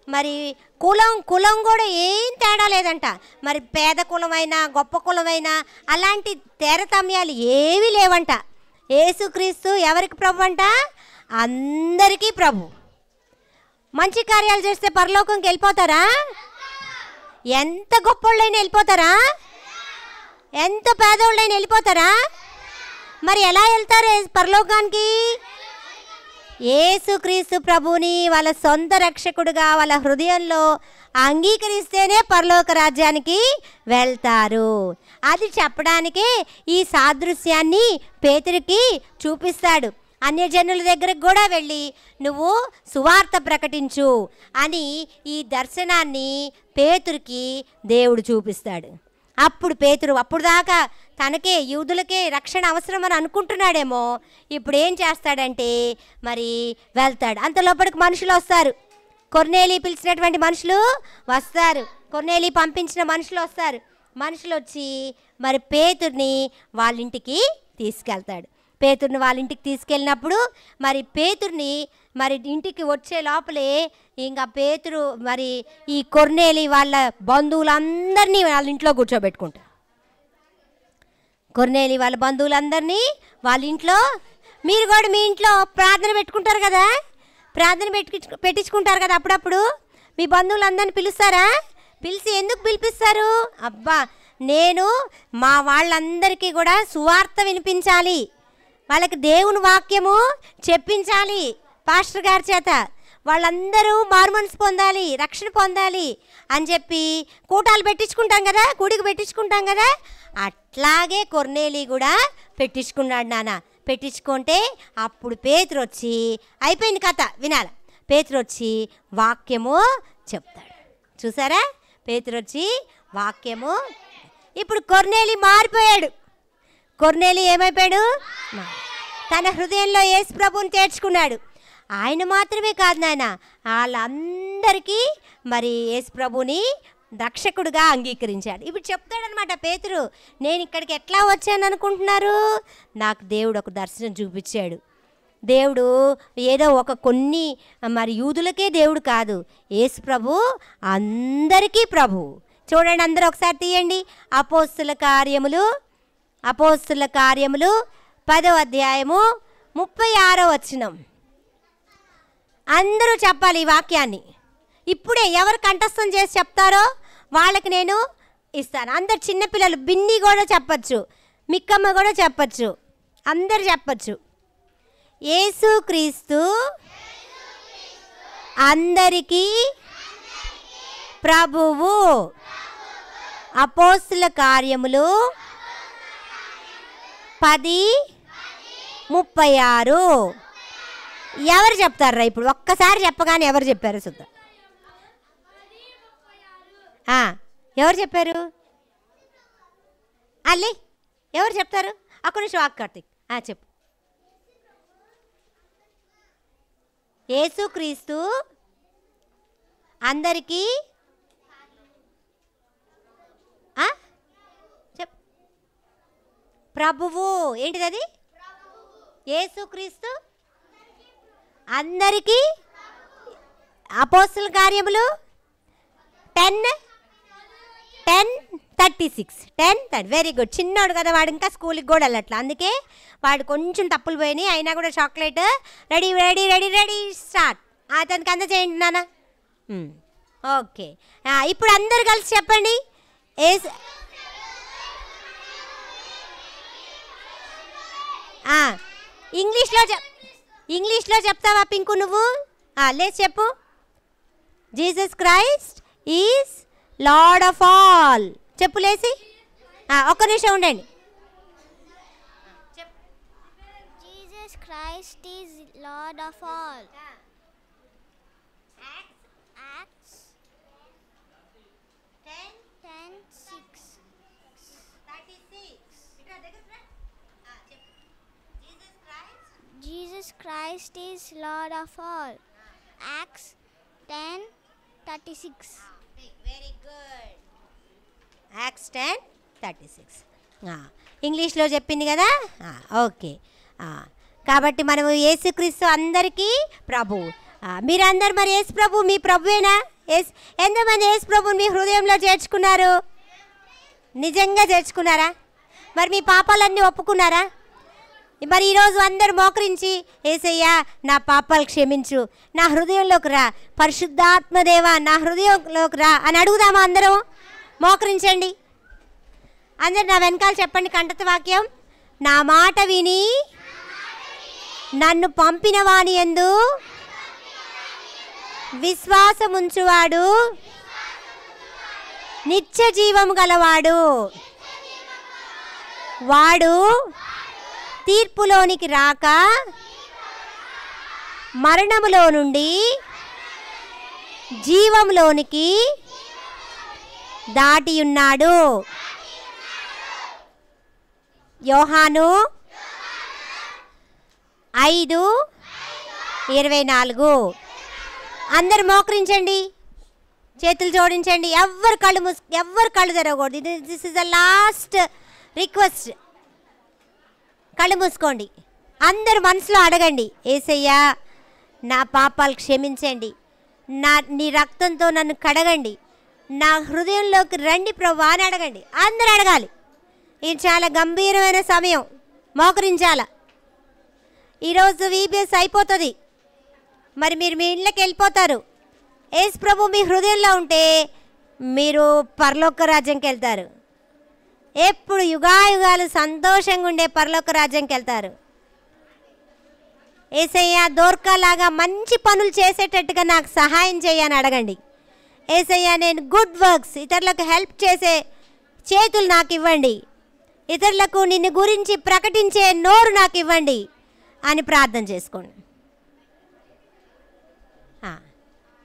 మరి కులం కూడా ఏం తేడా లేదంట. మరి పేద కులమైనా గొప్ప కులమైనా అలాంటి తారతమ్యాలు ఏవీ లేవంట. యేసుక్రీస్తు ఎవరికి ప్రభు అంట? అందరికీ ప్రభు. మంచి కార్యాలు చేస్తే పరలోకంకి వెళ్ళిపోతారా? ఎంత గొప్పోళ్ళైనా వెళ్ళిపోతారా? ఎంత పేదోళ్ళైనా వెళ్ళిపోతారా? మరి ఎలా వెళ్తారు పరలోకానికి? యేసుక్రీస్తు ప్రభుని వాళ్ళ సొంత రక్షకుడుగా వాళ్ళ హృదయంలో అంగీకరిస్తేనే పరలోక రాజ్యానికి వెళ్తారు. అది చెప్పడానికే ఈ సాదృశ్యాన్ని పేతురుకి చూపిస్తాడు. అన్యజనుల దగ్గరకు కూడా వెళ్ళి నువ్వు సువార్త ప్రకటించు అని ఈ దర్శనాన్ని పేతురుకి దేవుడు చూపిస్తాడు. అప్పుడు పేతురు అప్పుడు దాకా తనకే యూదులకే రక్షణ అవసరం అని అనుకుంటున్నాడేమో, ఇప్పుడు ఏం చేస్తాడంటే మరి వెళ్తాడు. అంతలోపటికి మనుషులు వస్తారు, కొర్నేలి పిలిచినటువంటి మనుషులు వస్తారు, కొర్నేలి పంపించిన మనుషులు వస్తారు. మనుషులు వచ్చి మరి పేతుర్ని వాళ్ళ ఇంటికి తీసుకెళ్తాడు. పేతుర్ని వాళ్ళ ఇంటికి తీసుకెళ్ళినప్పుడు మరి పేతుర్ని మరి ఇంటికి వచ్చే లోపలే ఇంకా పేతురు మరి ఈ కొర్నేలి వాళ్ళ బంధువులందరినీ వాళ్ళ ఇంట్లో కూర్చోబెట్టుకుంటారు. కొర్నేలి వాళ్ళ బంధువులందరినీ వాళ్ళ ఇంట్లో, మీరు కూడా మీ ఇంట్లో ప్రార్థన పెట్టుకుంటారు కదా, ప్రార్థన పెట్టించుకుంటారు కదా, అప్పుడప్పుడు మీ బంధువులందరినీ పిలుస్తారా? పిలిచి ఎందుకు పిలిపిస్తారు? అబ్బా, నేను మా వాళ్ళందరికీ కూడా సువార్త వినిపించాలి, వాళ్ళకి దేవుని వాక్యము చెప్పించాలి పాస్టర్ గారి చేత, వాళ్ళందరూ మారుమనసు పొందాలి, రక్షణ పొందాలి అని చెప్పి కూటాలు పెట్టించుకుంటాం కదా, కూడికి పెట్టించుకుంటాం కదా, అట్లాగే కొర్నేలి కూడా పెట్టించుకున్నాడు నాన్న. పెట్టించుకుంటే అప్పుడు పేతురు వచ్చి, అయిపోయింది కథ వినాలి, పేతురు వచ్చి వాక్యము చెప్తాడు. చూసారా, పేతురు వచ్చి వాక్యము. ఇప్పుడు కొర్నేలి మారిపోయాడు. కొర్నేలి ఏమైపోయాడు? తన హృదయంలో యేసు ప్రభువుని చేర్చుకున్నాడు. ఆయన మాత్రమే కాదు నాయన, వాళ్ళందరికీ మరి యేసు ప్రభువుని రక్షకుడుగా అంగీకరించాడు. ఇప్పుడు చెప్తాడనమాట పేతురు, నేను ఇక్కడికి ఎట్లా వచ్చాను అనుకుంటున్నారు? నాకు దేవుడు ఒక దర్శనం చూపించాడు. దేవుడు ఏదో కొన్ని మరి యూదులకే దేవుడు కాదు, యేసు ప్రభు అందరికీ ప్రభు. చూడండి, అందరూ ఒకసారి తీయండి. అపోస్తుల కార్యములు 10వ అధ్యాయము 36వ వచనం. అందరూ చెప్పాలి ఈ వాక్యాన్ని. ఇప్పుడే ఎవరు కంఠస్థం చేసి చెప్తారో వాళ్ళకి నేను ఇస్తాను. అందరు చిన్నపిల్లలు, బిన్ని కూడా చెప్పచ్చు, మిక్కమ్మ కూడా చెప్పచ్చు, అందరు చెప్పచ్చు. యేసుక్రీస్తు అందరికీ ప్రభువు. అపోస్తుల కార్యములు 10:36. ఎవరు చెప్తారా ఇప్పుడు? ఒక్కసారి చెప్పగానే ఎవరు చెప్పారు? చూద్దాం. ఎవరు చెప్పారు? అల్లి ఎవరు చెప్తారు? అక్కడ నుంచి వాక్ కార్తీక్ చెప్పు. యేసుక్రీస్తు అందరికీ చెప్ ప్రభువు. ఏంటిది అది? యేసుక్రీస్తు అందరికీ. అపోస్తుల కార్యములు 10:36. Very good. చిన్నోడు కదా వాడు, ఇంకా స్కూల్కి కూడా వెళ్ళట్లా, అందుకే వాడు కొంచెం తప్పులు పోయినాయి. అయినా కూడా chocolate ready ready ready ready start. అతనికి అందజేయండి నాన్న. ఓకే, ఇప్పుడు అందరు కలిసి చెప్పండి. ఇంగ్లీష్లో చెప్తావా పింకు నువ్వు? లేచి చెప్పు. Jesus Christ is lord of all. చెప్పు లేసి. ఒక్క నిమిషం ఉండండి. Jesus Christ is lord of all. Acts 10:36. Jesus Christ is Lord of all. Acts 10:36. Very good. Acts 10:36. ఇంగ్లీష్లో చెప్పింది కదా. ఓకే, కాబట్టి మనము యేసుక్రీస్తు అందరికీ ప్రభు. మీరందరు మరి యేసు ప్రభు మీ ప్రభువేనా? ఎంతమంది యేసు ప్రభుని మీ హృదయంలో చేర్చుకున్నారు? నిజంగా చేర్చుకున్నారా? మరి మీ పాపాలన్నీ ఒప్పుకున్నారా? మరి ఈరోజు అందరు మోకరించి, యేసయ్యా నా పాపాలు క్షమించు, నా హృదయంలోకి రా, పరిశుద్ధాత్మదేవా నా హృదయంలోకి రా అని అడుగుదామా? అందరం మోకరించండి. అందరు నా వెనకాల చెప్పండి కంఠత వాక్యం. నా మాట విని నన్ను పంపిన వాని యందు విశ్వాసముంచువాడు నిత్య జీవము గలవాడు. వాడు తీర్పులోనికి రాక మరణములో నుండి జీవంలోనికి దాటి ఉన్నాడు. యోహాను 5:24. అందరు మోకరించండి, చేతులు జోడించండి. ఎవ్వరు కళ్ళు తెరవకూడదు. This is the last request. కళ్ళు మూసుకోండి. అందరు మనసులో అడగండి, యేసయ్యా నా పాపాలు క్షమించండి, నీ రక్తంతో నన్ను కడగండి, నా హృదయంలోకి రండి ప్రభువా అని అడగండి. అందరు అడగాలి. ఇది చాలా గంభీరమైన సమయం. మోకరించాల. ఈరోజు VBS అయిపోతుంది, మరి మీరు మీ ఇళ్ళకి వెళ్ళిపోతారు. యేసు ప్రభు మీ హృదయంలో ఉంటే మీరు పరలోక రాజ్యంకి వెళ్తారు. ఎప్పుడు యుగాయుగాలు సంతోషంగా ఉండే పరలోక రాజ్యంకి వెళ్తారు. యేసయ్య దోర్కాలాగా మంచి పనులు చేసేటట్టుగా నాకు సహాయం చేయని అడగండి. యేసయ్య నేను గుడ్ వర్క్స్, ఇతరులకు హెల్ప్ చేసే చేతులు నాకు ఇవ్వండి, ఇతరులకు నిన్ను గురించి ప్రకటించే నోరు నాకు ఇవ్వండి అని ప్రార్థన చేసుకోండి.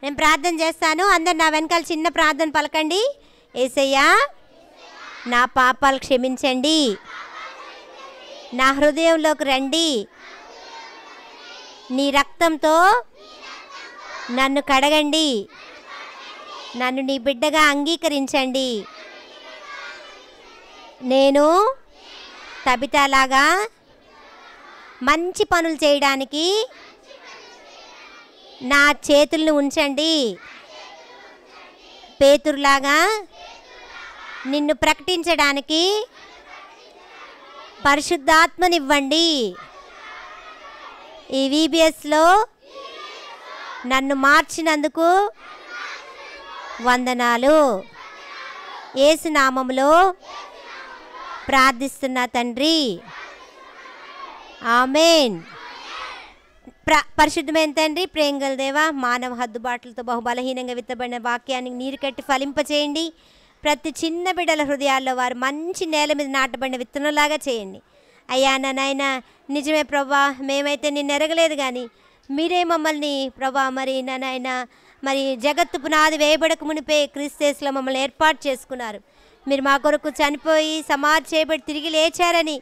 నేను ప్రార్థన చేస్తాను. అందరు నా వెనకాల చిన్న ప్రార్థన పలకండి. యేసయ్యా నా పాపాలు క్షమించండి, నా హృదయంలోకి రండి, నీ రక్తంతో నన్ను కడగండి, నన్ను నీ బిడ్డగా అంగీకరించండి. నేను తబితాలాగా మంచి పనులు చేయడానికి నా చేతులను ఉంచండి. పేతురులాగా నిన్ను ప్రకటించడానికి పరిశుద్ధాత్మనివ్వండి. ఈ VBSలో నన్ను మార్చినందుకు వందనాలు. యేసు నామములో ప్రార్థిస్తున్నా తండ్రి, ఆమేన్. పరిశుద్ధమైన తండ్రి, ప్రేమగల దేవా, మానవ హద్దుబాట్లతో బహుబలహీనంగా విత్తబడిన వాక్యాన్ని నీరు కట్టి ఫలింపచేయండి. ప్రతి చిన్న బిడ్డల హృదయాల్లో వారు మంచి నేల మీద నాటబడిన విత్తనంలాగా చేయండి. అయ్యా నాయన, నిజమే ప్రభా, మేమైతే నిన్ను ఎరగలేదు కానీ మీరే మమ్మల్ని ప్రభా మరి నాయన మరి జగత్తు పునాది వేయబడక మునిపే క్రీస్తులో మమ్మల్ని ఏర్పాటు చేసుకున్నారు. మీరు మా కొరకు చనిపోయి సమాధి చేయబడి తిరిగి లేచారని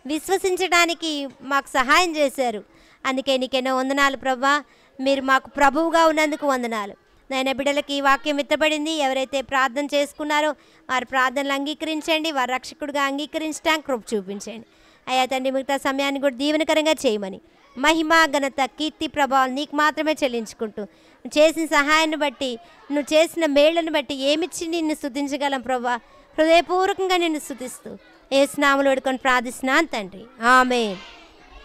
విశ్వసించడానికి మాకు సహాయం చేశారు. అందుకే నీకెన్నో వందనాలు ప్రభా. మీరు మాకు ప్రభువుగా ఉన్నందుకు వందనాలు. నాయన, బిడ్డలకి ఈ వాక్యం ఎత్తబడింది. ఎవరైతే ప్రార్థన చేసుకున్నారో వారి ప్రార్థనలు అంగీకరించండి. వారి రక్షకుడిగా అంగీకరించడానికి కృప చూపించండి. అయ్యా తండ్రి, మిగతా సమయాన్ని కూడా దీవెనకరంగా చేయమని మహిమ ఘనత కీర్తి ప్రభావాలు నీకు మాత్రమే చెల్లించుకుంటూ నువ్వు చేసిన సహాయాన్ని బట్టి, నువ్వు చేసిన మేళ్లను బట్టి ఏమిచ్చి నిన్ను స్తుతించగలం ప్రభా. హృదయపూర్వకంగా నిన్ను స్తుతిస్తూ యేసు నామములో వేడుకొని ప్రార్థిస్తున్నాను తండ్రి, ఆమేన్.